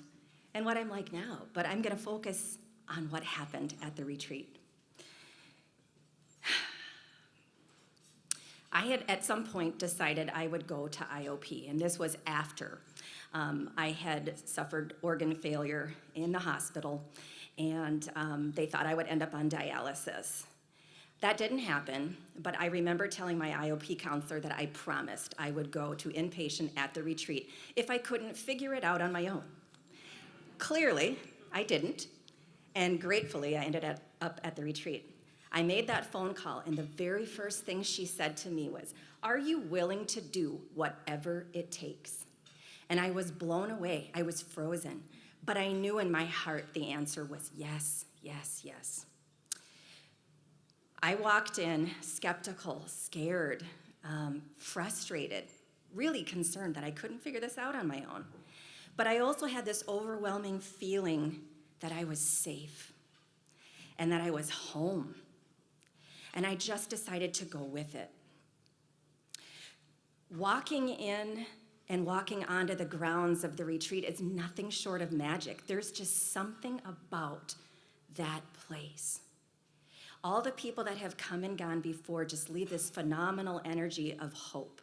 and what I'm like now. But I'm going to focus on what happened at the retreat. I had at some point decided I would go to IOP, and this was after I had suffered organ failure in the hospital, and they thought I would end up on dialysis. That didn't happen, but I remember telling my IOP counselor that I promised I would go to inpatient at the retreat if I couldn't figure it out on my own. Clearly, I didn't, and gratefully, I ended up at the retreat. I made that phone call, and the very first thing she said to me was, "Are you willing to do whatever it takes?" And I was blown away. I was frozen, but I knew in my heart the answer was yes, yes, yes. I walked in skeptical, scared, frustrated, really concerned that I couldn't figure this out on my own. But I also had this overwhelming feeling that I was safe and that I was home. And I just decided to go with it. Walking in and walking onto the grounds of the retreat is nothing short of magic. There's just something about that place. All the people that have come and gone before just leave this phenomenal energy of hope,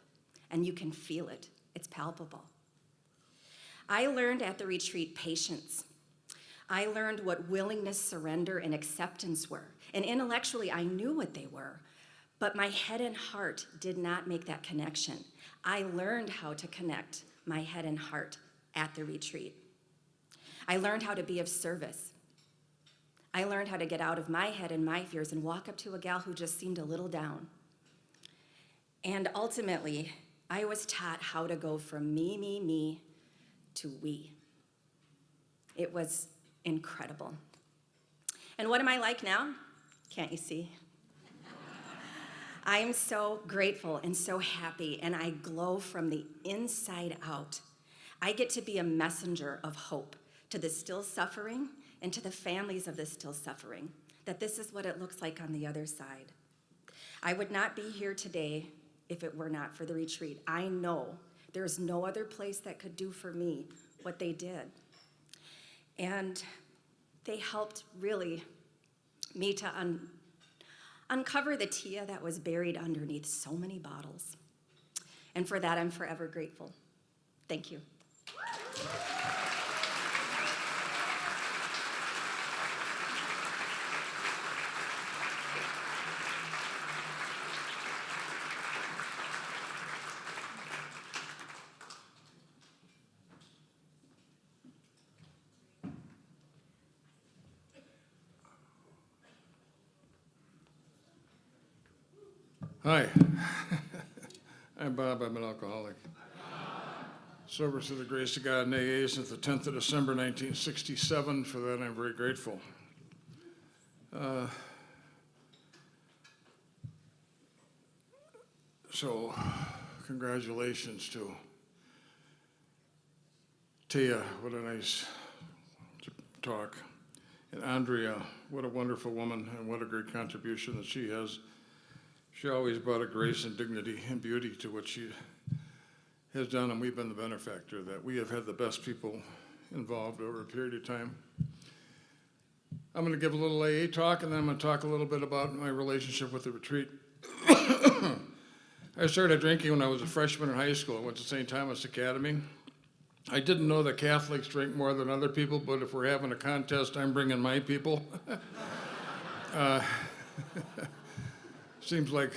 and you can feel it. It's palpable. I learned at the retreat patience. I learned what willingness, surrender, and acceptance were. And intellectually, I knew what they were, but my head and heart did not make that connection. I learned how to connect my head and heart at the retreat. I learned how to be of service. I learned how to get out of my head and my fears and walk up to a gal who just seemed a little down. And ultimately, I was taught how to go from me, to we. It was incredible. And what am I like now? Can't you see? I am so grateful and so happy, and I glow from the inside out. I get to be a messenger of hope to the still suffering and to the families of the still suffering, that this is what it looks like on the other side. I would not be here today if it were not for the retreat. I know there's no other place that could do for me what they did. And they helped really me to uncover the Tia that was buried underneath so many bottles. And for that, I'm forever grateful. Thank you. Hi, I'm Bob. I'm an alcoholic. Sober through the grace of God in AA since the 10th of December, 1967. For that, I'm very grateful. So, congratulations to Tia. What a nice talk. And Andrea, what a wonderful woman, and what a great contribution that she has. She always brought a grace and dignity and beauty to what she has done, and we've been the benefactor of that. We have had the best people involved over a period of time. I'm going to give a little AA talk, and then I'm going to talk a little bit about my relationship with the retreat. I started drinking when I was a freshman in high school. I went to St. Thomas Academy. I didn't know that Catholics drink more than other people, but if we're having a contest, I'm bringing my people. Seems like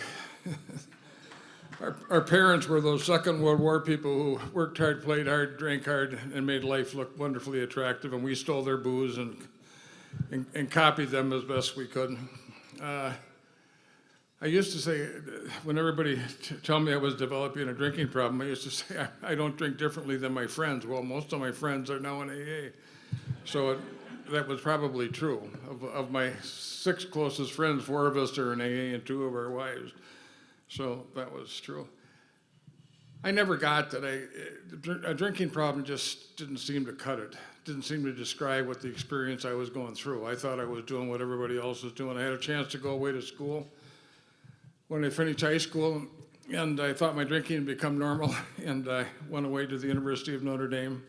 our parents were those Second World War people who worked hard, played hard, drank hard, and made life look wonderfully attractive, and we stole their booze and copied them as best we could. I used to say, when everybody tell me I was developing a drinking problem, I used to say, I don't drink differently than my friends. Well, most of my friends are now in AA. So that was probably true. Of my 6 closest friends, 4 of us are in AA and 2 of our wives. So that was true. I never got that a drinking problem just didn't seem to cut it. Didn't seem to describe what the experience I was going through. I thought I was doing what everybody else was doing. I had a chance to go away to school when I finished high school, and I thought my drinking had become normal, and I went away to the University of Notre Dame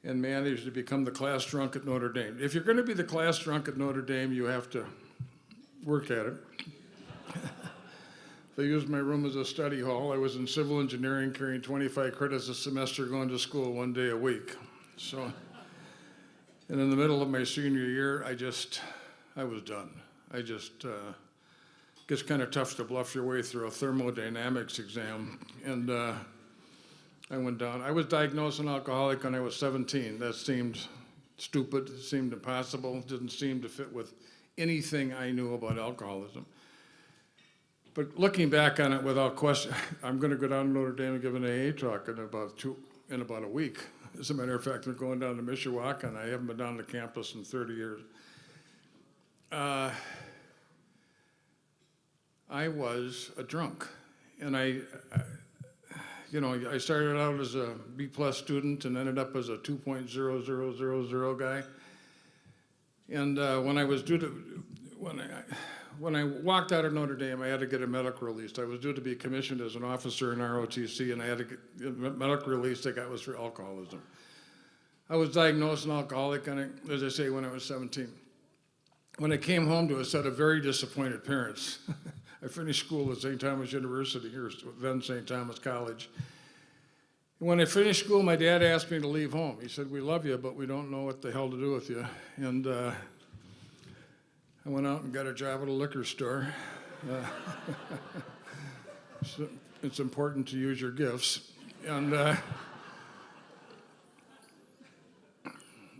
and managed to become the class drunk at Notre Dame. If you're going to be the class drunk at Notre Dame, you have to work at it. They used my room as a study hall. I was in civil engineering, carrying 25 credits a semester, going to school 1 day a week. So, and in the middle of my senior year, I was done. Gets kind of tough to bluff your way through a thermodynamics exam, and I went down. I was diagnosed an alcoholic when I was 17. That seemed stupid, seemed impossible, didn't seem to fit with anything I knew about alcoholism. But looking back on it without question, I'm going to go down to Notre Dame and give an AA talk in about a week. As a matter of fact, we're going down to Mishawaka, and I haven't been down to campus in 30 years. I was a drunk, and I started out as a B+ student and ended up as a 2.0000 guy. And when I walked out of Notre Dame, I had to get a medical release. I was due to be commissioned as an officer in ROTC, and I had to get a medical release I got was for alcoholism. I was diagnosed an alcoholic, as I say, when I was 17. When I came home to a set of very disappointed parents, I finished school at St. Thomas University, or then St. Thomas College. When I finished school, my dad asked me to leave home. He said, "We love you, but we don't know what the hell to do with you." And I went out and got a job at a liquor store. So it's important to use your gifts. And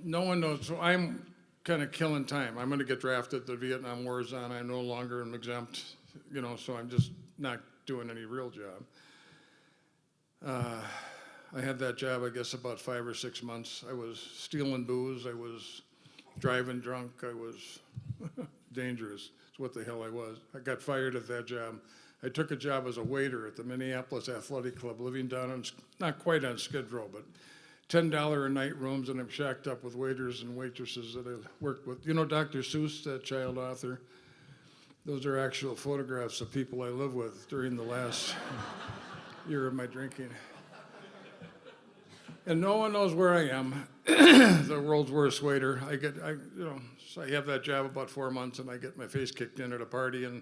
no one knows. So I'm kind of killing time. I'm going to get drafted. The Vietnam War is on. I no longer am exempt, so I'm just not doing any real job. I had that job, I guess, about 5 or 6 months. I was stealing booze. I was driving drunk. I was dangerous. It's what the hell I was. I got fired at that job. I took a job as a waiter at the Minneapolis Athletic Club, living down on, not quite on Skid Row, but $10 a night rooms, and I'm shacked up with waiters and waitresses that I worked with. You know Dr. Seuss, that child author? Those are actual photographs of people I live with during the last year of my drinking. And no one knows where I am. The world's worst waiter. So I have that job about 4 months, and I get my face kicked in at a party, and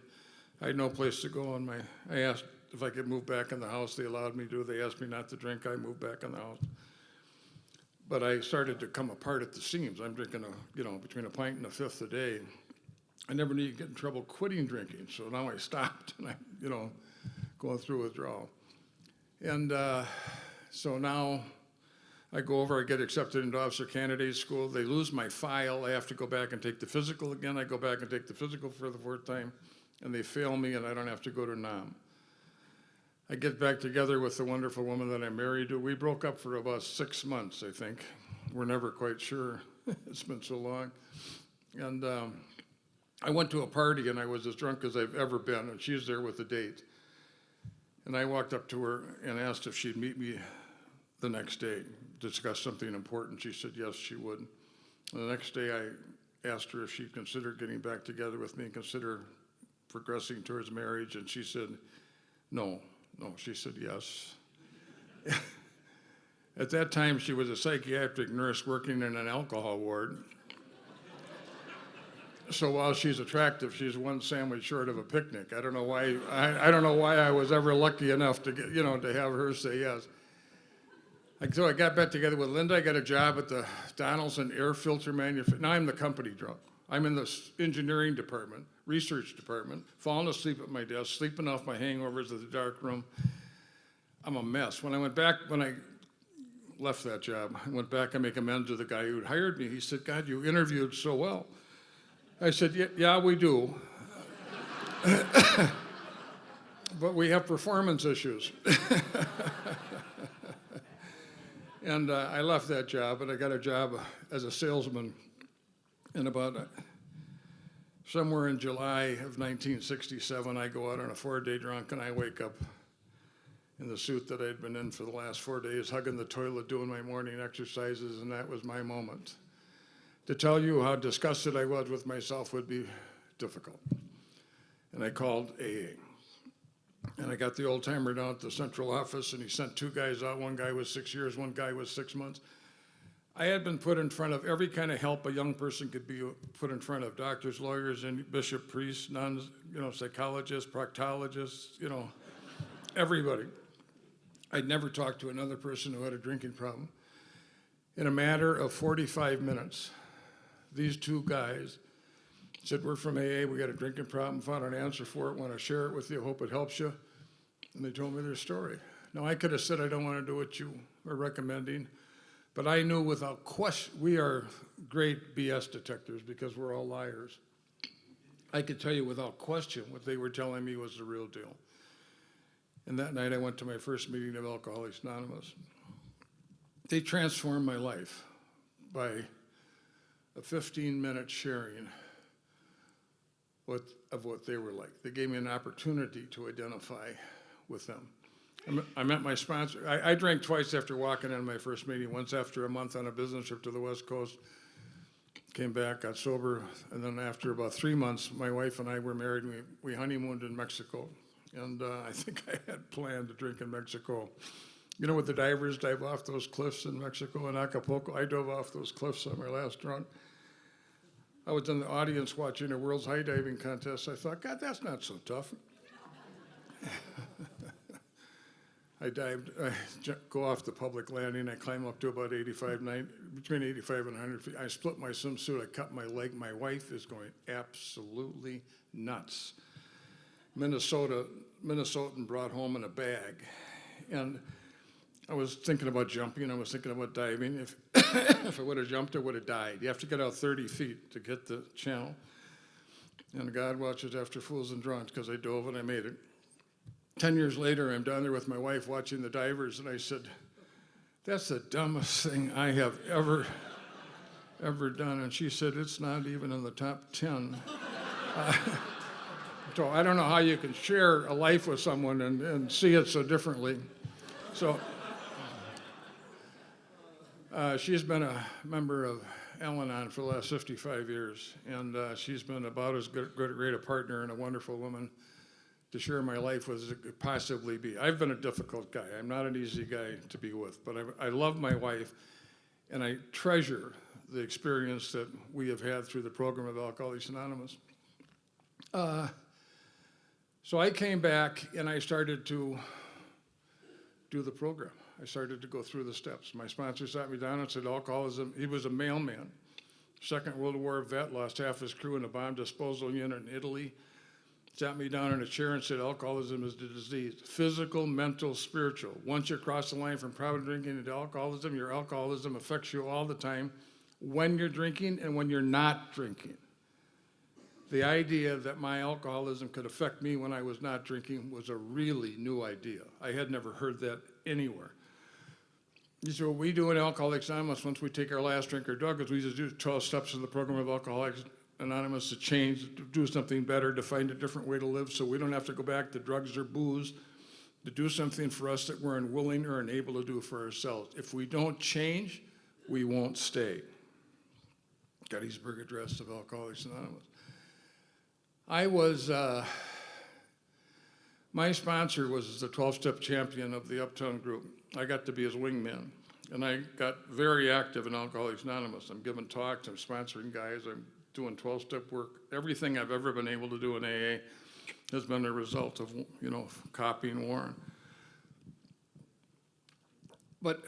I had no place to go. And I asked if I could move back in the house. They allowed me to. They asked me not to drink. I moved back in the house. But I started to come apart at the seams. I'm drinking between a pint and a fifth a day. I never knew you'd get in trouble quitting drinking, so now I stopped, and I'm, going through withdrawal. And so now I go over, I get accepted into officer candidate school. They lose my file. I have to go back and take the physical again. I go back and take the physical for the fourth time, and they fail me, and I don't have to go to NOM. I get back together with the wonderful woman that I'm married to. We broke up for about 6 months, I think. We're never quite sure. It's been so long. And I went to a party, and I was as drunk as I've ever been, and she's there with a date. And I walked up to her and asked if she'd meet me the next day, discuss something important. She said yes, she would. And the next day, I asked her if she'd consider getting back together with me and consider progressing towards marriage, and she said no. No, she said yes. At that time, she was a psychiatric nurse working in an alcohol ward. So while she's attractive, she's one sandwich short of a picnic. I don't know why. I don't know why I was ever lucky enough to get, to have her say yes. So I got back together with Linda. I got a job at the Donaldson air filter manufacturer. Now I'm the company drunk. I'm in the engineering department, research department, falling asleep at my desk, sleeping off my hangovers at the dark room. I'm a mess. When I left that job, I went back and make amends to the guy who hired me. He said, God, you interviewed so well. I said, yeah, we do. But we have performance issues. And I left that job, and I got a job as a salesman. And about somewhere in July of 1967, I go out on a 4-day drunk, and I wake up in the suit that I'd been in for the last 4 days, hugging the toilet, doing my morning exercises, and that was my moment. To tell you how disgusted I was with myself would be difficult. And I called AA. And I got the old timer down at the central office, and he sent 2 guys out. One guy was 6 years, one guy was 6 months. I had been put in front of every kind of help a young person could be put in front of: doctors, lawyers, and bishop, priests, nuns, psychologists, proctologists, everybody. I'd never talked to another person who had a drinking problem. In a matter of 45 minutes, these 2 guys said, we're from AA, we got a drinking problem, found an answer for it, want to share it with you, hope it helps you. And they told me their story. Now, I could have said I don't want to do what you are recommending, but I knew without question, we are great BS detectors because we're all liars. I could tell you without question what they were telling me was the real deal. And that night I went to my first meeting of Alcoholics Anonymous. They transformed my life by a 15-minute sharing of what they were like. They gave me an opportunity to identify with them. I met my sponsor. I drank twice after walking in my first meeting, once after a month on a business trip to the West Coast. Came back, got sober, and then after about 3 months, my wife and I were married. We honeymooned in Mexico, and I think I had planned to drink in Mexico. With the divers dive off those cliffs in Mexico and Acapulco, I dove off those cliffs on my last drunk. I was in the audience watching a world's high diving contest. I thought, God, that's not so tough. I go off the public landing. I climb up to about between 85 and 100 feet. I split my swimsuit. I cut my leg. My wife is going absolutely nuts. Minnesotan brought home in a bag. And I was thinking about jumping. I was thinking about diving. If I would have jumped, I would have died. You have to get out 30 feet to get the channel. And God watches after fools and drunks, because I dove and I made it. 10 years later, I'm down there with my wife watching the divers, and I said, that's the dumbest thing I have ever done. And she said, it's not even in the top 10. So I don't know how you can share a life with someone and see it so differently. So she's been a member of Al-Anon for the last 55 years, and she's been about as great a partner and a wonderful woman to share my life with as it could possibly be. I've been a difficult guy. I'm not an easy guy to be with, but I love my wife, and I treasure the experience that we have had through the program of Alcoholics Anonymous. So I came back and I started to do the program. I started to go through the steps. My sponsor sat me down and said, alcoholism, he was a mailman, Second World War vet, lost half his crew in a bomb disposal unit in Italy. Sat me down in a chair and said, alcoholism is the disease, physical, mental, spiritual. Once you cross the line from problem drinking into alcoholism, your alcoholism affects you all the time when you're drinking and when you're not drinking. The idea that my alcoholism could affect me when I was not drinking was a really new idea. I had never heard that anywhere. He said, what we do in Alcoholics Anonymous, once we take our last drink or drug, is we just do 12 steps in the program of Alcoholics Anonymous to change, to do something better, to find a different way to live so we don't have to go back to drugs or booze, to do something for us that we're unwilling or unable to do for ourselves. If we don't change, we won't stay. Gettysburg Address of Alcoholics Anonymous. I was, my sponsor was the 12-step champion of the Uptown group. I got to be his wingman, and I got very active in Alcoholics Anonymous. I'm giving talks, I'm sponsoring guys, I'm doing 12-step work. Everything I've ever been able to do in AA has been a result of, copying Warren. But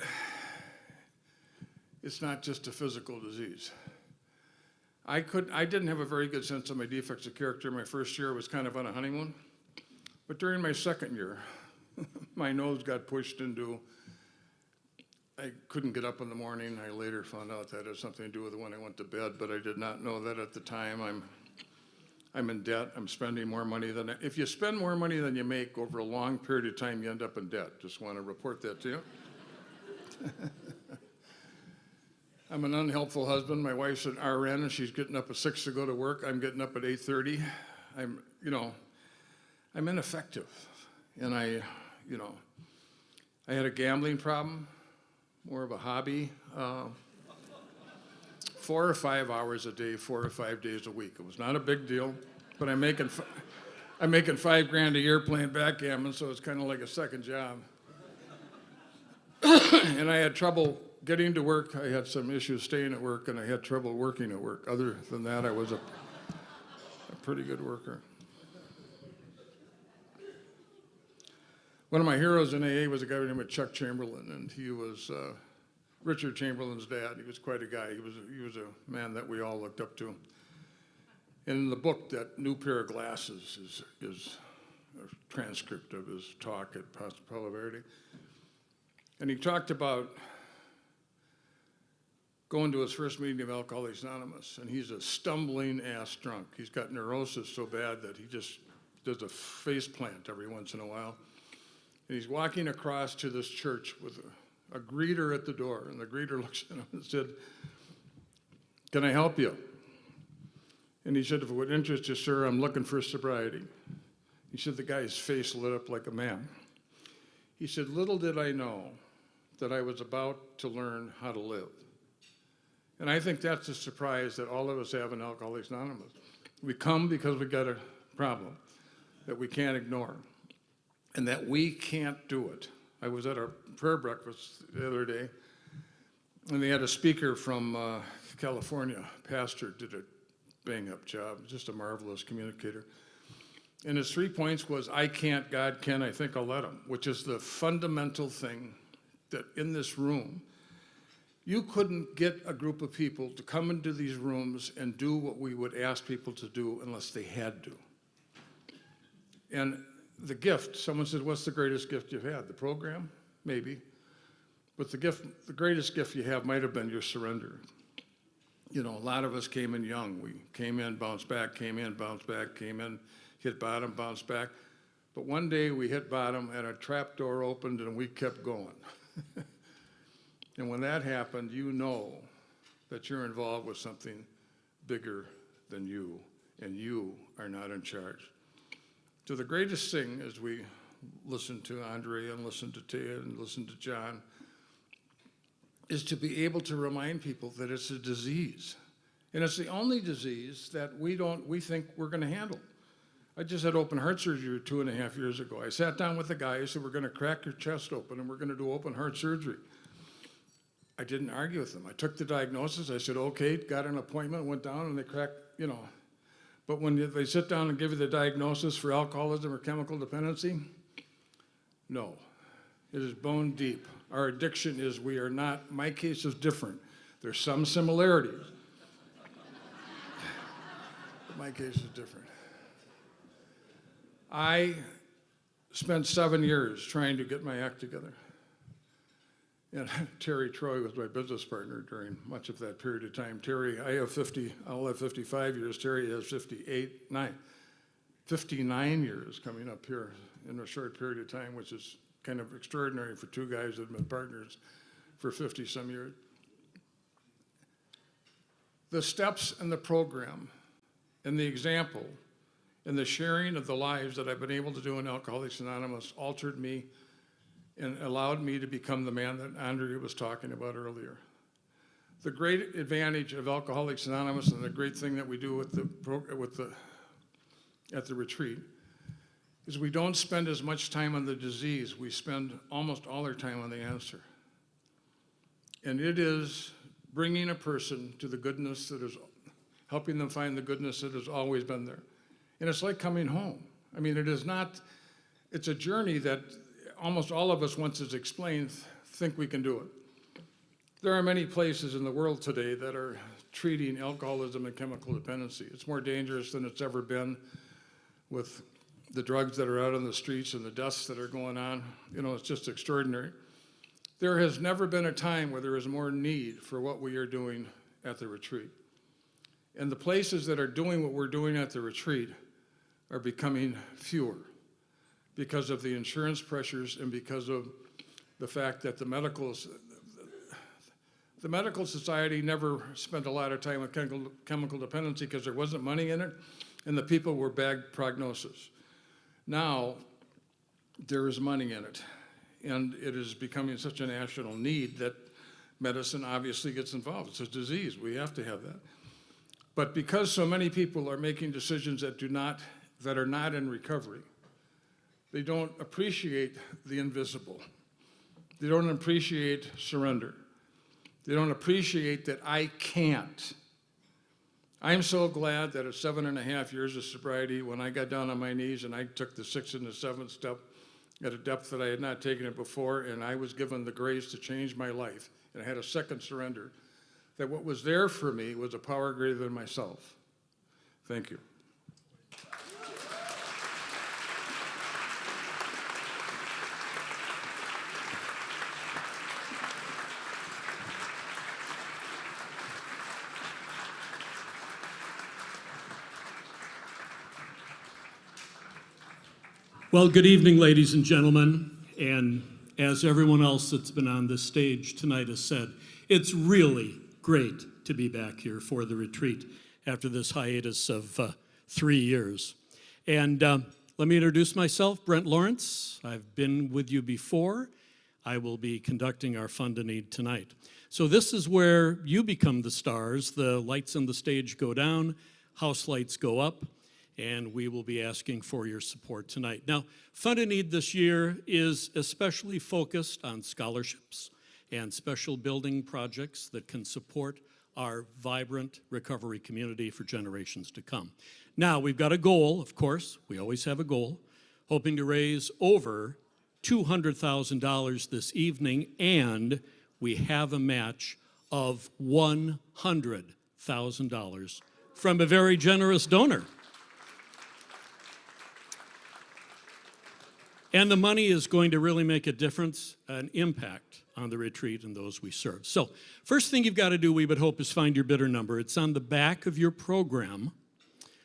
it's not just a physical disease. I didn't have a very good sense of my defects of character. My first year was kind of on a honeymoon. But during my second year, my nose got pushed into, I couldn't get up in the morning. I later found out that had something to do with when I went to bed, but I did not know that at the time. I'm in debt. I'm spending more money than, if you spend more money than you make over a long period of time, you end up in debt. Just want to report that to you. I'm an unhelpful husband. My wife's an RN, and she's getting up at 6 to go to work. I'm getting up at 8:30. I'm ineffective. And I had a gambling problem, more of a hobby. 4 or 5 hours a day, 4 or 5 days a week. It was not a big deal, but I'm making $5,000 a year playing backgammon, so it's kind of like a second job. And I had trouble getting to work. I had some issues staying at work, and I had trouble working at work. Other than that, I was a pretty good worker. One of my heroes in AA was a guy named Chuck Chamberlain, and he was Richard Chamberlain's dad. He was quite a guy. He was a man that we all looked up to. And in the book, that new pair of glasses is a transcript of his talk at Palo Verde. And he talked about going to his first meeting of Alcoholics Anonymous, and he's a stumbling ass drunk. He's got neurosis so bad that he just does a face plant every once in a while. And he's walking across to this church with a greeter at the door, and the greeter looks at him and said, "Can I help you?" And he said, "If it would interest you, sir, I'm looking for sobriety." He said the guy's face lit up like a man. He said, "Little did I know that I was about to learn how to live." And I think that's a surprise that all of us have in Alcoholics Anonymous. We come because we got a problem that we can't ignore and that we can't do it. I was at a prayer breakfast the other day, and they had a speaker from California. Pastor did a bang-up job, just a marvelous communicator. And his 3 points was, I can't, God can, I think I'll let him, which is the fundamental thing that in this room, you couldn't get a group of people to come into these rooms and do what we would ask people to do unless they had to. And the gift, someone said, what's the greatest gift you've had? The program? Maybe. But the greatest gift you have might have been your surrender. A lot of us came in young. We came in, bounced back, came in, bounced back, came in, hit bottom, bounced back. But one day we hit bottom and a trap door opened and we kept going. And when that happened, you know that you're involved with something bigger than you, and you are not in charge. So the greatest thing as we listen to Andrea and listen to Tia and listen to John is to be able to remind people that it's a disease. And it's the only disease that we think we're going to handle. I just had open heart surgery 2.5 years ago. I sat down with the guy, I said, we're going to crack your chest open and we're going to do open heart surgery. I didn't argue with them. I took the diagnosis, I said, okay, got an appointment, went down and they cracked, But when they sit down and give you the diagnosis for alcoholism or chemical dependency, no, it is bone deep. Our addiction is, we are not, my case is different. There's some similarities. But my case is different. I spent 7 years trying to get my act together. And Terry Troy was my business partner during much of that period of time. Terry, I'll have 55 years. Terry has 59 years coming up here in a short period of time, which is kind of extraordinary for two guys that have been partners for 50-some years. The steps in the program and the example and the sharing of the lives that I've been able to do in Alcoholics Anonymous altered me and allowed me to become the man that Andrea was talking about earlier. The great advantage of Alcoholics Anonymous and the great thing that we do at the retreat is we don't spend as much time on the disease. We spend almost all our time on the answer. And it is bringing a person to the goodness that is, helping them find the goodness that has always been there. And it's like coming home. I mean, it's a journey that almost all of us, once it's explained, think we can do it. There are many places in the world today that are treating alcoholism and chemical dependency. It's more dangerous than it's ever been with the drugs that are out on the streets and the deaths that are going on. It's just extraordinary. There has never been a time where there is more need for what we are doing at the retreat. And the places that are doing what we're doing at the retreat are becoming fewer because of the insurance pressures and because of the fact that the medical society never spent a lot of time with chemical dependency because there wasn't money in it and the people were bad prognosis. Now, there is money in it, and it is becoming such a national need that medicine obviously gets involved. It's a disease, we have to have that. But because so many people are making decisions that are not in recovery, they don't appreciate the invisible. They don't appreciate surrender. They don't appreciate that I can't. I'm so glad that at 7.5 years of sobriety, when I got down on my knees and I took the 6th and the 7th step at a depth that I had not taken it before, and I was given the grace to change my life, and I had a second surrender, that what was there for me was a power greater than myself. Thank you. Well, good evening, ladies and gentlemen. And as everyone else that's been on this stage tonight has said, it's really great to be back here for the retreat after this hiatus of 3 years. And let me introduce myself, Brent Lawrence. I've been with you before. I will be conducting our Fund a Need tonight. So this is where you become the stars. The lights on the stage go down, house lights go up, and we will be asking for your support tonight. Now, Fund a Need this year is especially focused on scholarships and special building projects that can support our vibrant recovery community for generations to come. Now, we've got a goal, of course, we always have a goal, hoping to raise over $200,000 this evening, and we have a match of $100,000 from a very generous donor. And the money is going to really make a difference, an impact on the retreat and those we serve. So, first thing you've got to do, we would hope, is find your bidder number. It's on the back of your program.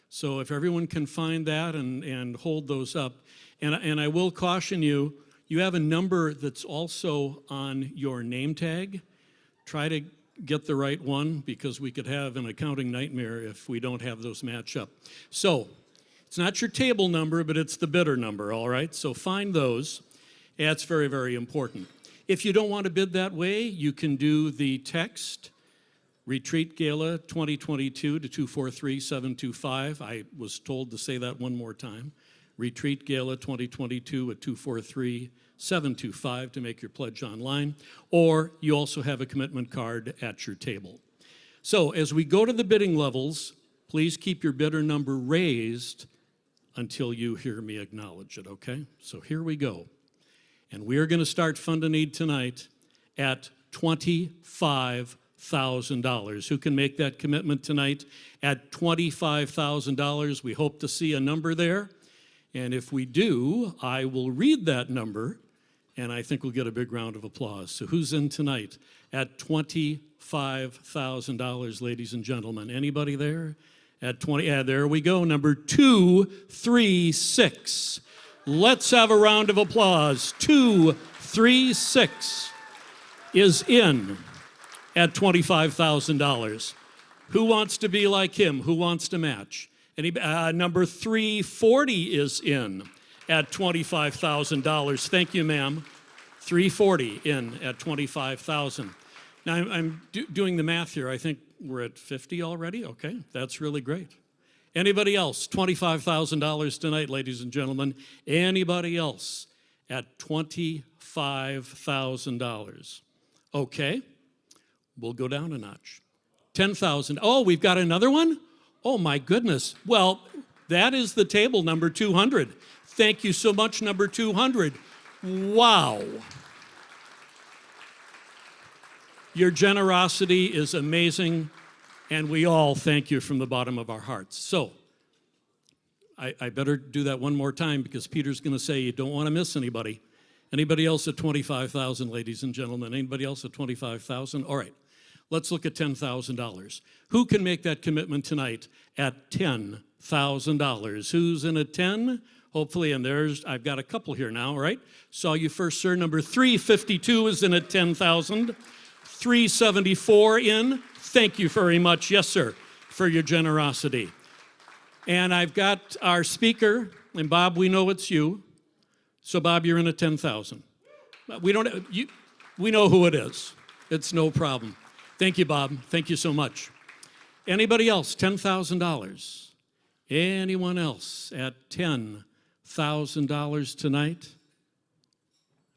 So if everyone can find that and hold those up. And I will caution you, you have a number that's also on your name tag. Try to get the right one because we could have an accounting nightmare if we don't have those match up. So, it's not your table number, but it's the bidder number, all right? So find those. That's very, very important. If you don't want to bid that way, you can do the text Retreat Gala 2022 to 243-725. I was told to say that one more time. Retreat Gala 2022 at 243-725 to make your pledge online. Or you also have a commitment card at your table. So as we go to the bidding levels, please keep your bidder number raised until you hear me acknowledge it, okay? So here we go. And we are going to start Fund a Need tonight at $25,000. Who can make that commitment tonight at $25,000? We hope to see a number there. And if we do, I will read that number, and I think we'll get a big round of applause. So who's in tonight at $25,000, ladies and gentlemen? Anybody there? At 20, yeah, there we go, number 236. Let's have a round of applause. 236 is in at $25,000. Who wants to be like him? Who wants to match? Number 340 is in at $25,000. Thank you, ma'am. 340 in at $25,000. Now, I'm doing the math here. I think we're at 50 already. Okay, that's really great. Anybody else? $25,000 tonight, ladies and gentlemen. Anybody else at $25,000? Okay, we'll go down a notch. 10,000. Oh, we've got another one? Oh, my goodness. Well, that is the table, number 200. Thank you so much, number 200. Wow. Your generosity is amazing, and we all thank you from the bottom of our hearts. So, I better do that one more time because Peter's going to say you don't want to miss anybody. Anybody else at 25,000, ladies and gentlemen? Anybody else at 25,000? All right, let's look at $10,000. Who can make that commitment tonight at $10,000? Who's in at 10? Hopefully, and I've got a couple here now, all right? Saw you first, sir. Number 352 is in at 10,000. 374 in. Thank you very much, yes, sir, for your generosity. And I've got our speaker, and Bob, we know it's you. So, Bob, you're in at 10,000. We know who it is. It's no problem. Thank you, Bob. Thank you so much. Anybody else? $10,000. Anyone else at $10,000 tonight?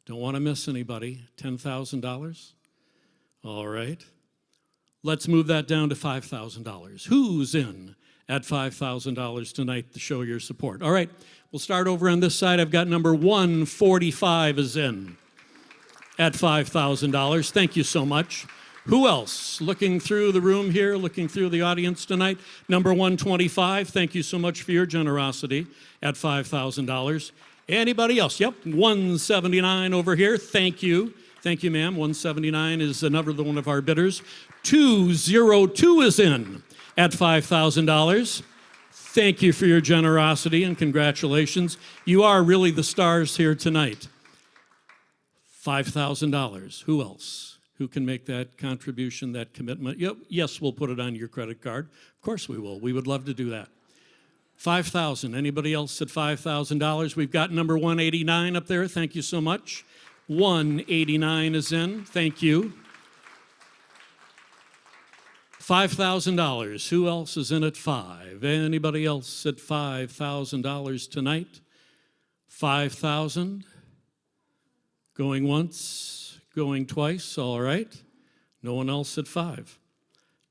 Don't want to miss anybody. $10,000. All right. Let's move that down to $5,000. Who's in at $5,000 tonight to show your support? All right. We'll start over on this side. I've got number 145 is in at $5,000. Thank you so much. Who else? Looking through the room here, looking through the audience tonight. Number 125, thank you so much for your generosity at $5,000. Anybody else? Yep, 179 over here. Thank you. Thank you, ma'am. 179 is another one of our bidders. 202 is in at $5,000. Thank you for your generosity and congratulations. You are really the stars here tonight. $5,000. Who else? Who can make that contribution, that commitment? Yep. Yes, we'll put it on your credit card. Of course we will. We would love to do that. $5,000. Anybody else at $5,000? We've got number 189 up there. Thank you so much. 189 is in. Thank you. $5,000. Who else is in at 5? Anybody else at $5,000 tonight? 5,000. Going once, going twice. All right. No one else at 5.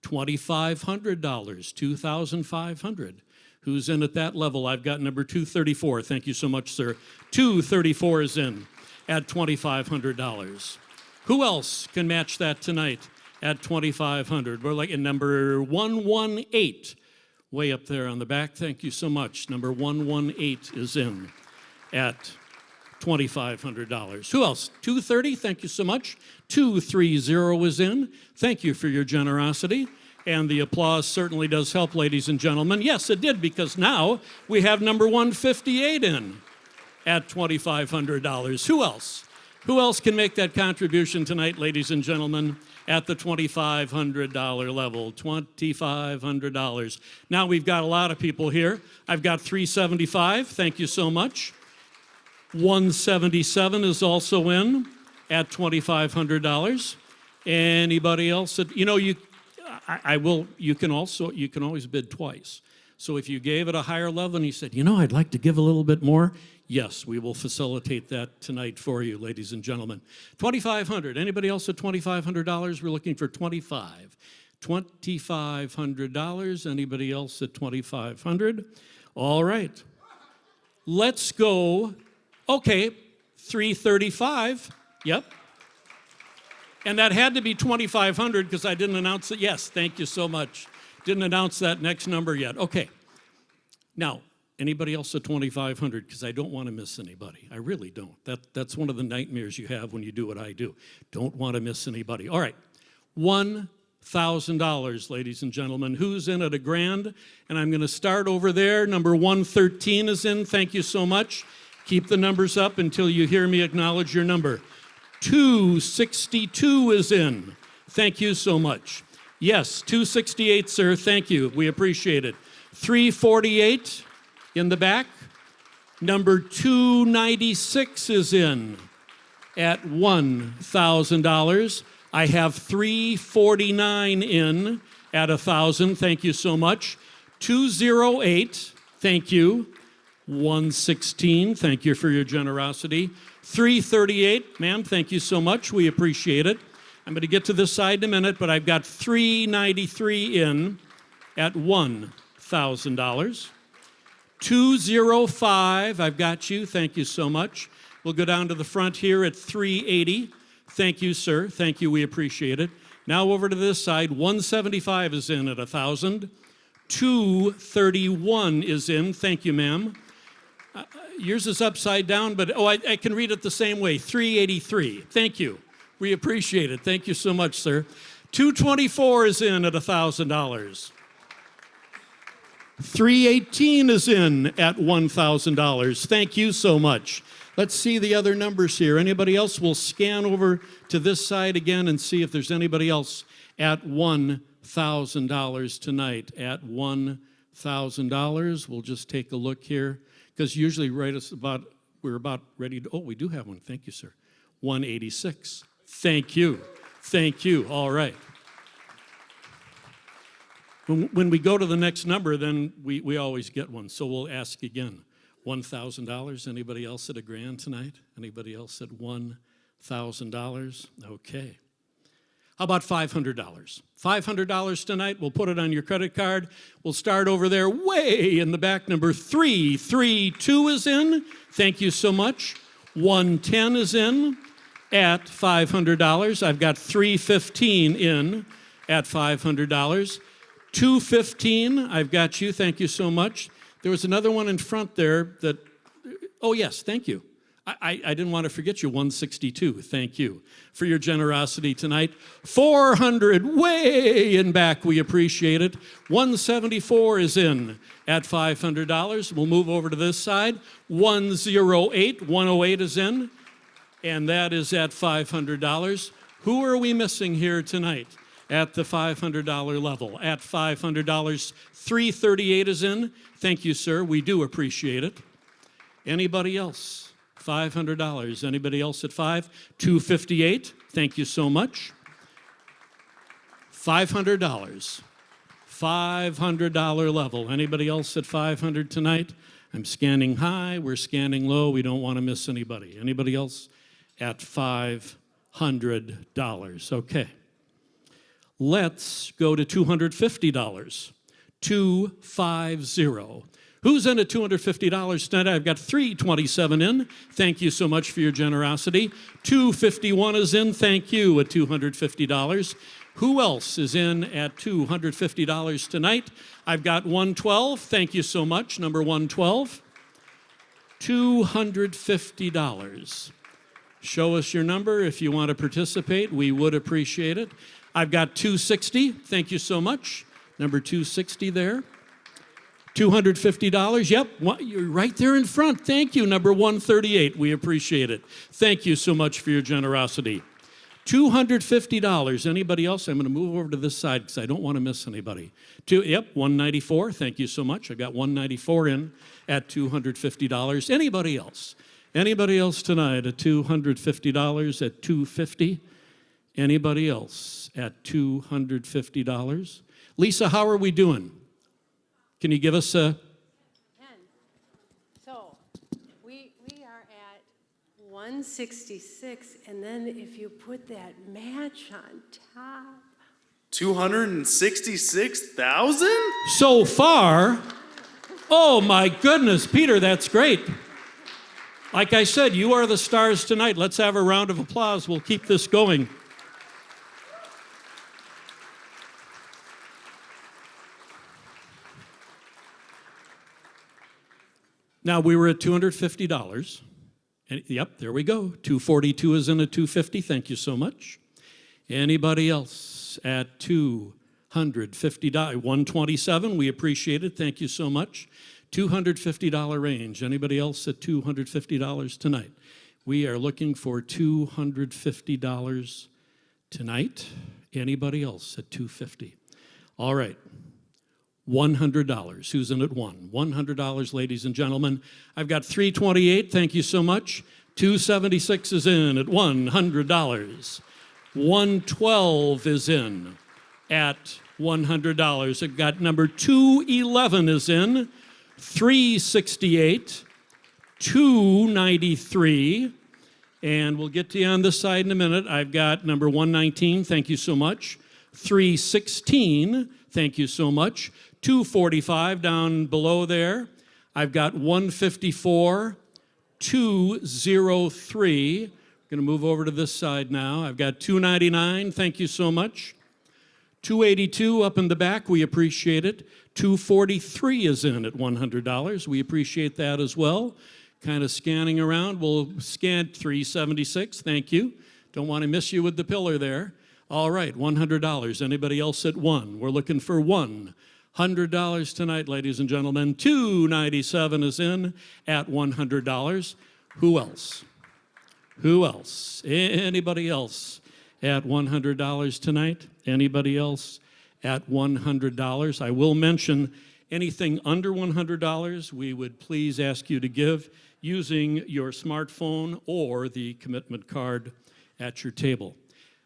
$2,500. 2,500. Who's in at that level? I've got number 234. Thank you so much, sir. 234 is in at $2,500. Who else can match that tonight at $2,500? We're like in number 118, way up there on the back. Thank you so much. Number 118 is in at $2,500. Who else? 230. Thank you so much. 230 is in. Thank you for your generosity. And the applause certainly does help, ladies and gentlemen. Yes, it did, because now we have number 158 in at $2,500. Who else? Who else can make that contribution tonight, ladies and gentlemen, at the $2,500 level? $2,500. Now we've got a lot of people here. I've got 375. Thank you so much. 177 is also in. at $2,500. Anybody else? You can always bid twice. So if you gave it a higher level and you said, I'd like to give a little bit more, yes, we will facilitate that tonight for you, ladies and gentlemen. $2,500. Anybody else at $2,500? We're looking for $2,500. Anybody else at $2,500? All right. Let's go. Okay, $335. Yep. And that had to be $2,500 because I didn't announce it. Yes, thank you so much. Didn't announce that next number yet. Okay. Now, anybody else at $2,500? Because I don't want to miss anybody. I really don't. That's one of the nightmares you have when you do what I do. Don't want to miss anybody. All right. $1,000, ladies and gentlemen. Who's in at $1,000? And I'm going to start over there. Number 113 is in. Thank you so much. Keep the numbers up until you hear me acknowledge your number. 262 is in. Thank you so much. Yes, 268, sir. Thank you. We appreciate it. 348 in the back. Number 296 is in at $1,000. I have 349 in at $1,000. Thank you so much. 208. Thank you. 116. Thank you for your generosity. 338. Ma'am, thank you so much. We appreciate it. I'm going to get to this side in a minute, but I've got 393 in at $1,000. 205, I've got you. Thank you so much. We'll go down to the front here at 380. Thank you, sir. Thank you. We appreciate it. Now over to this side. 175 is in at $1,000. 231 is in. Thank you, ma'am. Yours is upside down, but I can read it the same way. 383. Thank you. We appreciate it. Thank you so much, sir. 224 is in at $1,000. 318 is in at $1,000. Thank you so much. Let's see the other numbers here. Anybody else? We'll scan over to this side again and see if there's anybody else at $1,000 tonight. At $1,000. We'll just take a look here because usually we're about ready to, we do have one. Thank you, sir. 186. Thank you. Thank you. All right. When we go to the next number, then we always get one. So we'll ask again. $1,000. Anybody else at $1,000 tonight? Anybody else at $1,000? Okay. How about $500? $500 tonight. We'll put it on your credit card. We'll start over there way in the back. Number 332 is in. Thank you so much. 110 is in at $500. I've got 315 in at $500. 215, I've got you. Thank you so much. There was another one in front there that, oh yes, thank you. I didn't want to forget you, 162. Thank you for your generosity tonight. 400, way in back, we appreciate it. 174 is in at $500. We'll move over to this side. 108 is in, and that is at $500. Who are we missing here tonight at the $500 level? At $500, 338 is in. Thank you, sir. We do appreciate it. Anybody else? $500. Anybody else at 258. Thank you so much. $500. $500 level. Anybody else at 500 tonight? I'm scanning high. We're scanning low. We don't want to miss anybody. Anybody else at $500? Okay. Let's go to $250. 250. Who's in at $250 tonight? I've got 327 in. Thank you so much for your generosity. 251 is in. Thank you at $250. Who else is in at $250 tonight? I've got 112. Thank you so much. Number 112. $250. Show us your number if you want to participate. We would appreciate it. I've got 260. Thank you so much. Number 260 there. $250. Yep, you're right there in front. Thank you. Number 138. We appreciate it. Thank you so much for your generosity. $250. Anybody else? I'm going to move over to this side because I don't want to miss anybody. 194. Thank you so much. I got 194 in at $250. Anybody else? Anybody else tonight at $250 at $250? Anybody else at $250? Lisa, how are we doing? Can you give us a... So we are at 166, and then if you put that match on top. 266,000? So far, oh my goodness, Peter, that's great. Like I said, you are the stars tonight. Let's have a round of applause. We'll keep this going. Now, we were at $250. And, yep, there we go. 242 is in at 250. Thank you so much. Anybody else at $250? 127, we appreciate it. Thank you so much. $250 range. Anybody else at $250 tonight? We are looking for $250 tonight. Anybody else at $250? All right. $100. Who's in at one? $100, ladies and gentlemen. I've got 328. Thank you so much. 276 is in at $100. 112 is in at $100. I've got number 211 is in. 368. 293. And we'll get to you on this side in a minute. I've got number 119. Thank you so much. 316. Thank you so much. 245 down below there. I've got 154, 203. I'm going to move over to this side now. I've got 299. Thank you so much. 282 up in the back. We appreciate it. 243 is in at $100. We appreciate that as well. Kind of scanning around. We'll scan 376. Thank you. Don't want to miss you with the pillar there. All right, $100. Anybody else at one? We're looking for $100 tonight, ladies and gentlemen. 297 is in at $100. Who else? Who else? Anybody else at $100 tonight? Anybody else at $100? I will mention anything under $100, we would please ask you to give using your smartphone or the commitment card at your table.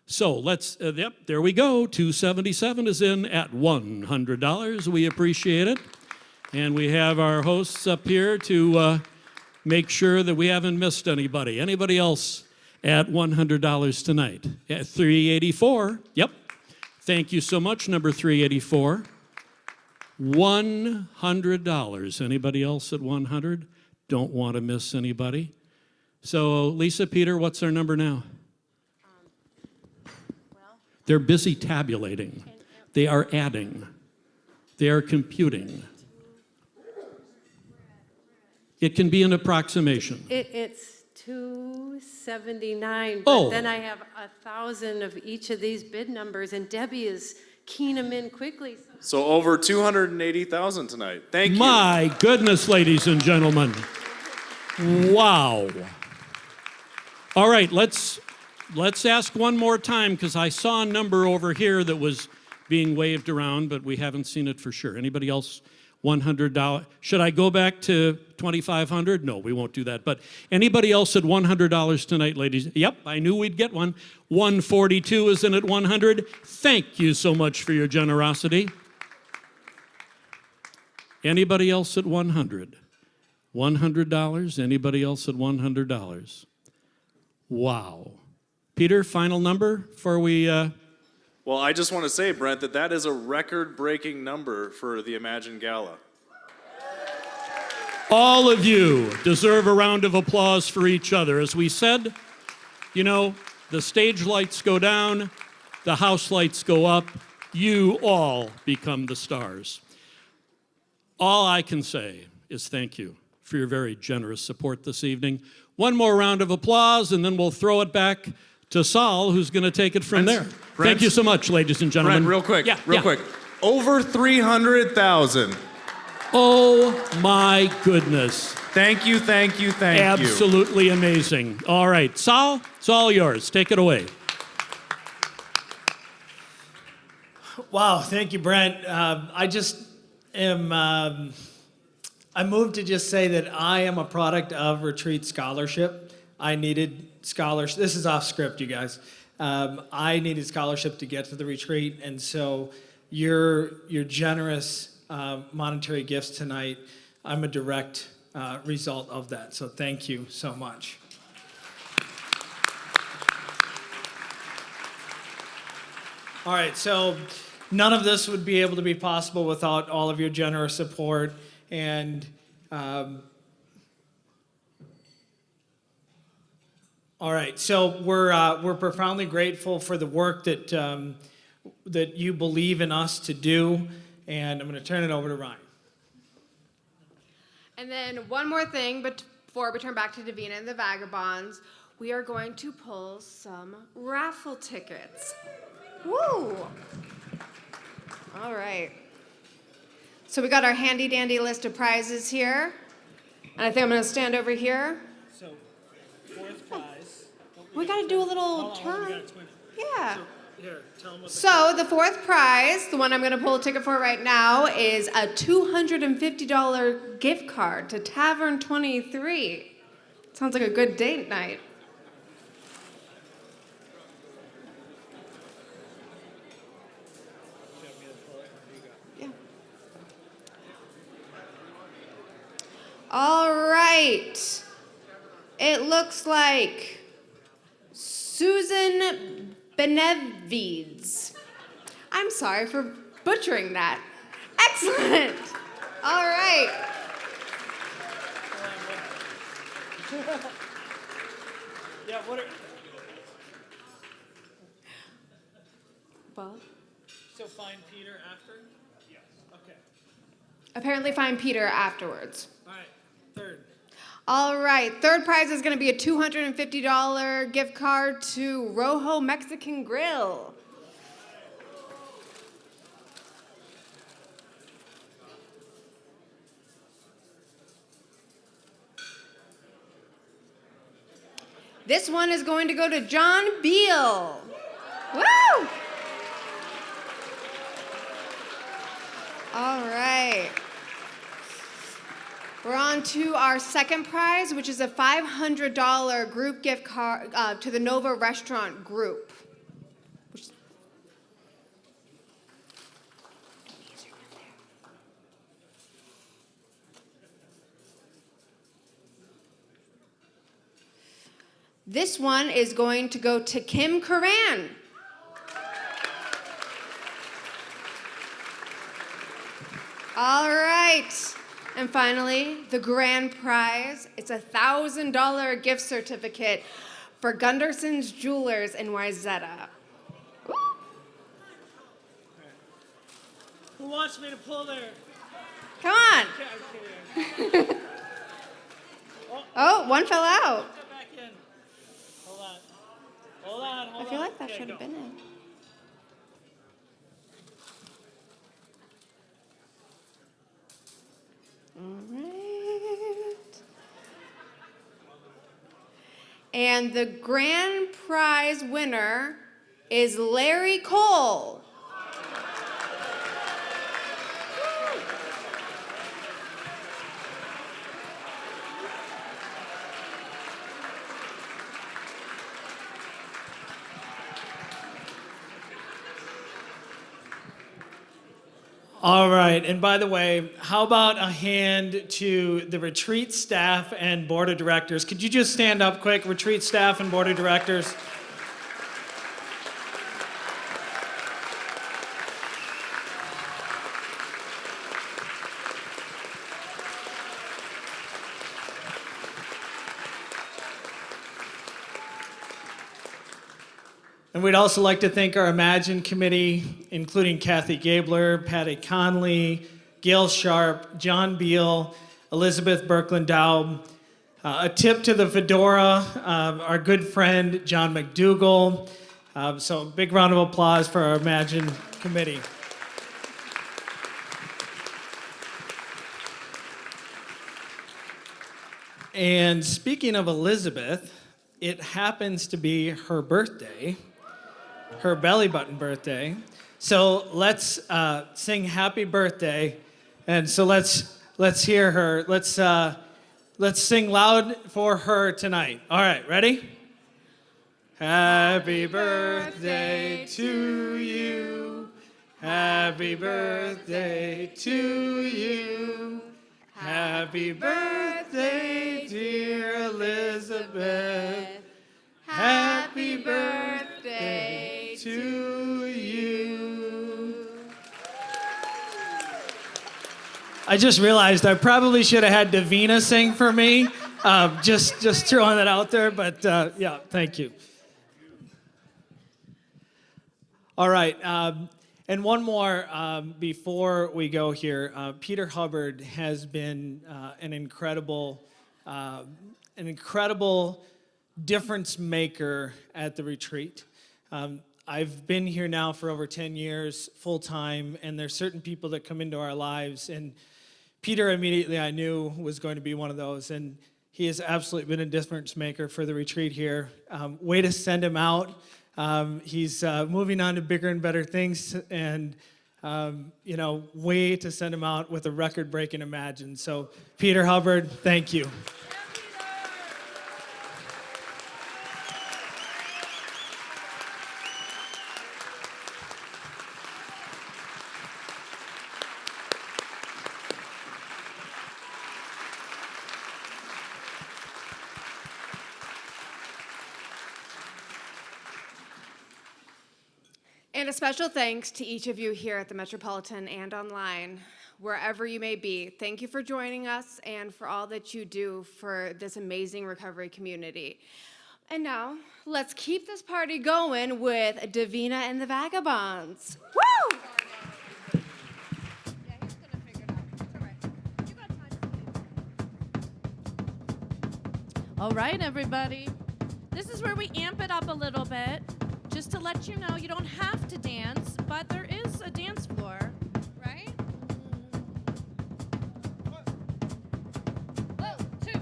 So let's, yep, there we go. 277 is in at $100. We appreciate it. And we have our hosts up here to make sure that we haven't missed anybody. Anybody else at $100 tonight? At 384. Yep. Thank you so much, number 384. $100. Anybody else at 100? Don't want to miss anybody. So Lisa, Peter, what's our number now? They're busy tabulating. They are adding. They are computing. It can be an approximation. It's 279, but Oh. then I have 1,000 of each of these bid numbers, and Debbie is keying them in quickly. So over 280,000 tonight. Thank you. My goodness, ladies and gentlemen. Wow. All right, let's ask one more time, because I saw a number over here that was being waved around, but we haven't seen it for sure. Anybody else? $100. Should I go back to $2,500? No, we won't do that. But anybody else at $100 tonight, ladies? Yep, I knew we'd get one. 142 is in at 100. Thank you so much for your generosity. Anybody else at 100? $100. Anybody else at $100? Wow. Peter, final number before we... Well, I just want to say, Brent, that is a record-breaking number for the Imagine Gala. All of you deserve a round of applause for each other. As we said, you know, the stage lights go down, the house lights go up, you all become the stars. All I can say is thank you for your very generous support this evening. One more round of applause, and then we'll throw it back to Saul, who's going to take it from there. Thank you so much, ladies and gentlemen. Brent, real quick, real quick. Over 300,000. Oh, my goodness. Thank you, thank you, thank you. Absolutely amazing. All right, Saul, it's all yours. Take it away. Wow, thank you, Brent. I just am I moved to just say that I am a product of Retreat Scholarship. I needed scholarship. This is off script, you guys. I needed scholarship to get to the retreat, and so your generous monetary gifts tonight, I'm a direct result of that. So thank you so much. All right, so none of this would be able to be possible without all of your generous support. And all right, so we're profoundly grateful for the work that that you believe in us to do. And I'm going to turn it over to Ryan. And then one more thing, but before we turn back to Davina and the Vagabonds, we are going to pull some raffle tickets. Woo! All right. So we got our handy dandy list of prizes here. And I think I'm going to stand over here. So, fourth prize. We got to do a little turn. Yeah. Here, tell them what So the fourth prize, the one I'm going to pull a ticket for right now, is a $250 gift card to Tavern 23. Sounds like a good date night. Yeah. All right. It looks like Susan Benevides. I'm sorry for butchering that. Excellent. All right. Yeah, what are... Well, So find Peter after? Yes. Okay. apparently find Peter afterwards. All right, third. All right, third prize is going to be a $250 gift card to Rojo Mexican Grill. This one is going to go to John Beal. Woo! All right. We're on to our second prize, which is a $500 group gift card to the Nova Restaurant Group. This one is going to go to Kim Karan. All right. And finally, the grand prize. It's a $1,000 gift certificate for Gunderson's Jewelers in Wayzata. Who wants me to pull their... Come on. Oh, one fell out. Get back in. Hold on. Hold on, hold on. I feel like that Okay, should have go. been it. All right. And the grand prize winner is Larry Cole. All right, and by the way, how about a hand to the retreat staff and board of directors? Could you just stand up quick, retreat staff and board of directors? And we'd also like to thank our Imagine committee, including Kathy Gabler, Patty Conley, Gail Sharp, John Beal, Elizabeth Birkland-Daub. A tip to the Fedora, our good friend, John McDougall. So a big round of applause for our Imagine committee. And speaking of Elizabeth, it happens to be her birthday, her belly button birthday. So let's sing happy birthday. And so let's Let's hear her. Let's sing loud for her tonight. All right, ready? Happy birthday to you. Happy birthday to you. Happy birthday, dear Elizabeth. Happy birthday to you. I just realized I probably should have had Davina sing for me. Just throwing that out there, but yeah, thank you. All right, and one more before we go here. Peter Hubbard has been an incredible difference maker at the retreat. I've been here now for over 10 years, full time, and there's certain people that come into our lives, and Peter immediately I knew was going to be one of those, and he has absolutely been a difference maker for the retreat here. Way to send him out. He's moving on to bigger and better things, and way to send him out with a record-breaking Imagine. So, Peter Hubbard, thank you. And a special thanks to each of you here at the Metropolitan and online, wherever you may be. Thank you for joining us and for all that you do for this amazing recovery community. And now, let's keep this party going with Davina and the Vagabonds. Woo! All right, everybody. This is where we amp it up a little bit. Just to let you know, you don't have to dance, but there is a dance floor, right? 1, 2.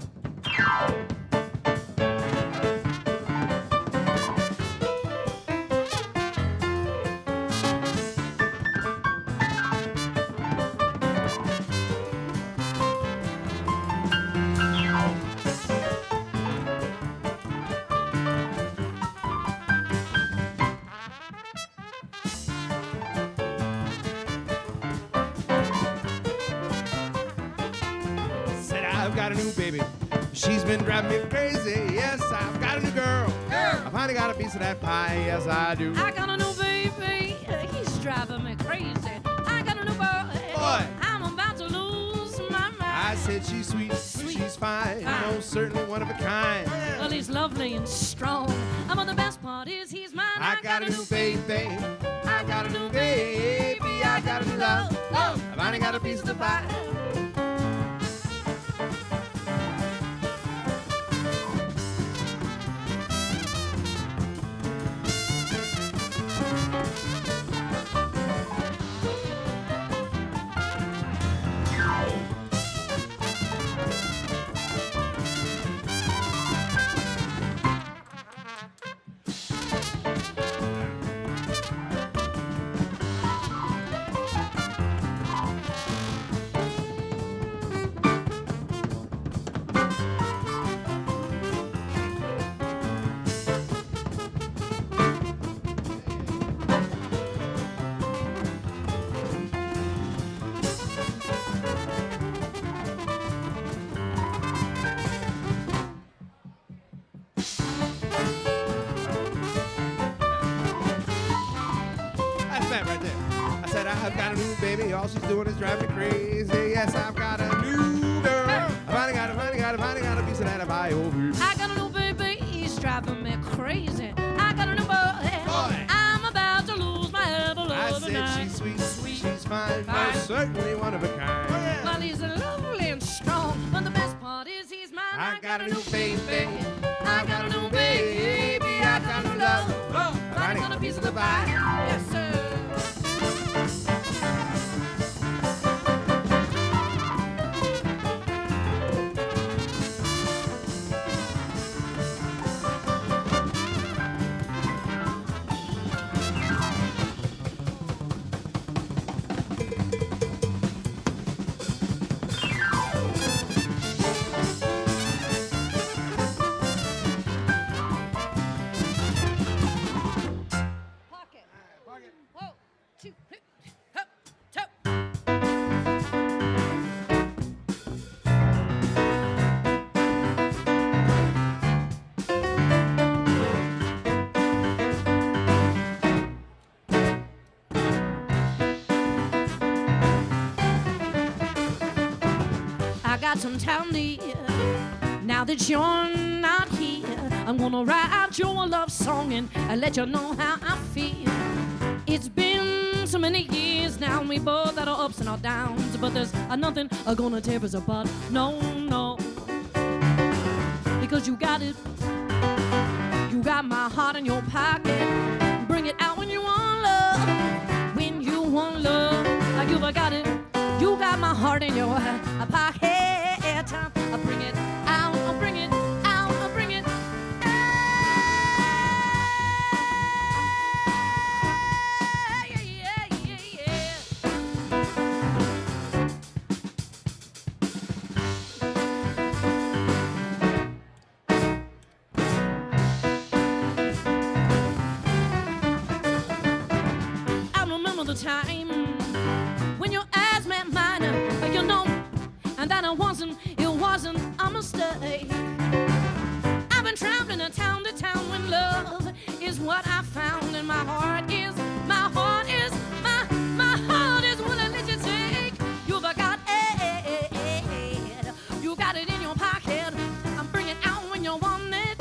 I've got a new baby. She's been driving me crazy. Yes, I've got a new girl. I finally got a piece of that pie. Yes, I do. I got a new baby. He's driving me crazy. I got a new boy. I'm about to lose my mind. I said she's sweet, she's fine, most certainly one of a kind. Well, he's lovely and strong. But the best part is he's mine. I got a new baby. I got a new baby. I got a new love. I finally got a piece of the pie. I've got a new baby, all she's doing is driving me crazy. Yes, I've got a new girl. I finally got a piece of that pie, oh baby. I got a new baby, he's driving me crazy. I got a new boy. I'm about to lose my head all I over said night. she's sweet, she's fine, most certainly one of a kind. Well, he's lovely and strong, but the best part is he's mine. I got a new baby, I got a new baby, I got a new love. I finally got a piece of the pie. Yes, sir. got some time, dear. Now that you're not here, I'm gonna write you a love song and let you know how I feel. It's been so many years now, and we both had our ups and our downs, but there's nothing gonna tear us apart. No, no, because you got it. You got my heart in your pocket. Bring it out when you want love. When you want love, you got it. You got my heart in your pocket. Bring it out, bring it out, bring it. I remember the time when your eyes met mine, you know, and that it wasn't a mistake. I've been traveling town to town when love is what I found, and my heart is what I let you take. You've got it, you got it in your pocket. I'm bringing out when you want it.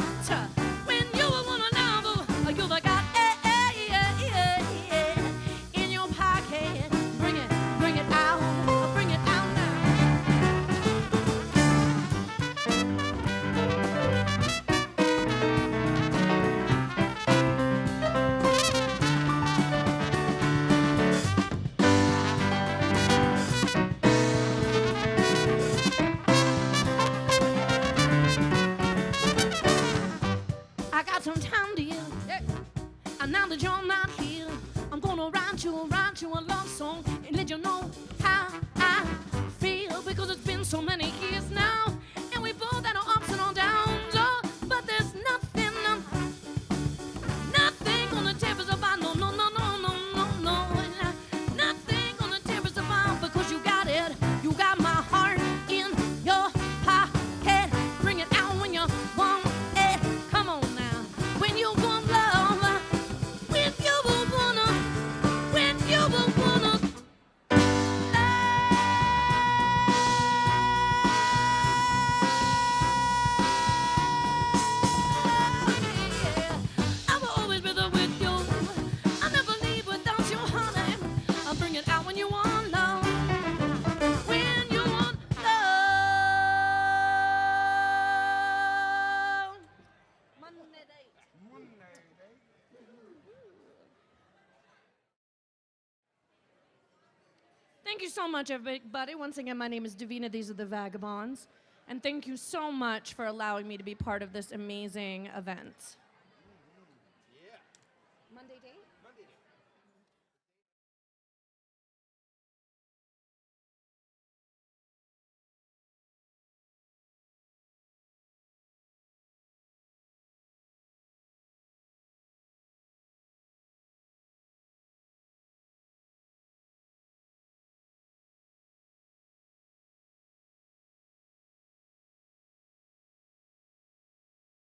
When you want to know, you've got it in your pocket. Bring it out, bring it out now. I got some time, dear. And now that you're not here, I'm gonna write you a love song and let you know how I feel, because it's been so many years now, and we both had our ups and our downs. Oh, but there's nothing gonna tear us apart. No, no, no, no, no, no, no. Nothing gonna tear us apart, because you got it. You got my heart in your pocket. Bring it out when you want it. Come on now. When you want love, when you will wanna I will always be there with you. I'll never leave without you, honey. I'll bring it out when you want love. When you want love. Monday date. Thank you so much, everybody. Once again, my name is Davina. These are the Vagabonds. And thank you so much for allowing me to be part of this amazing event.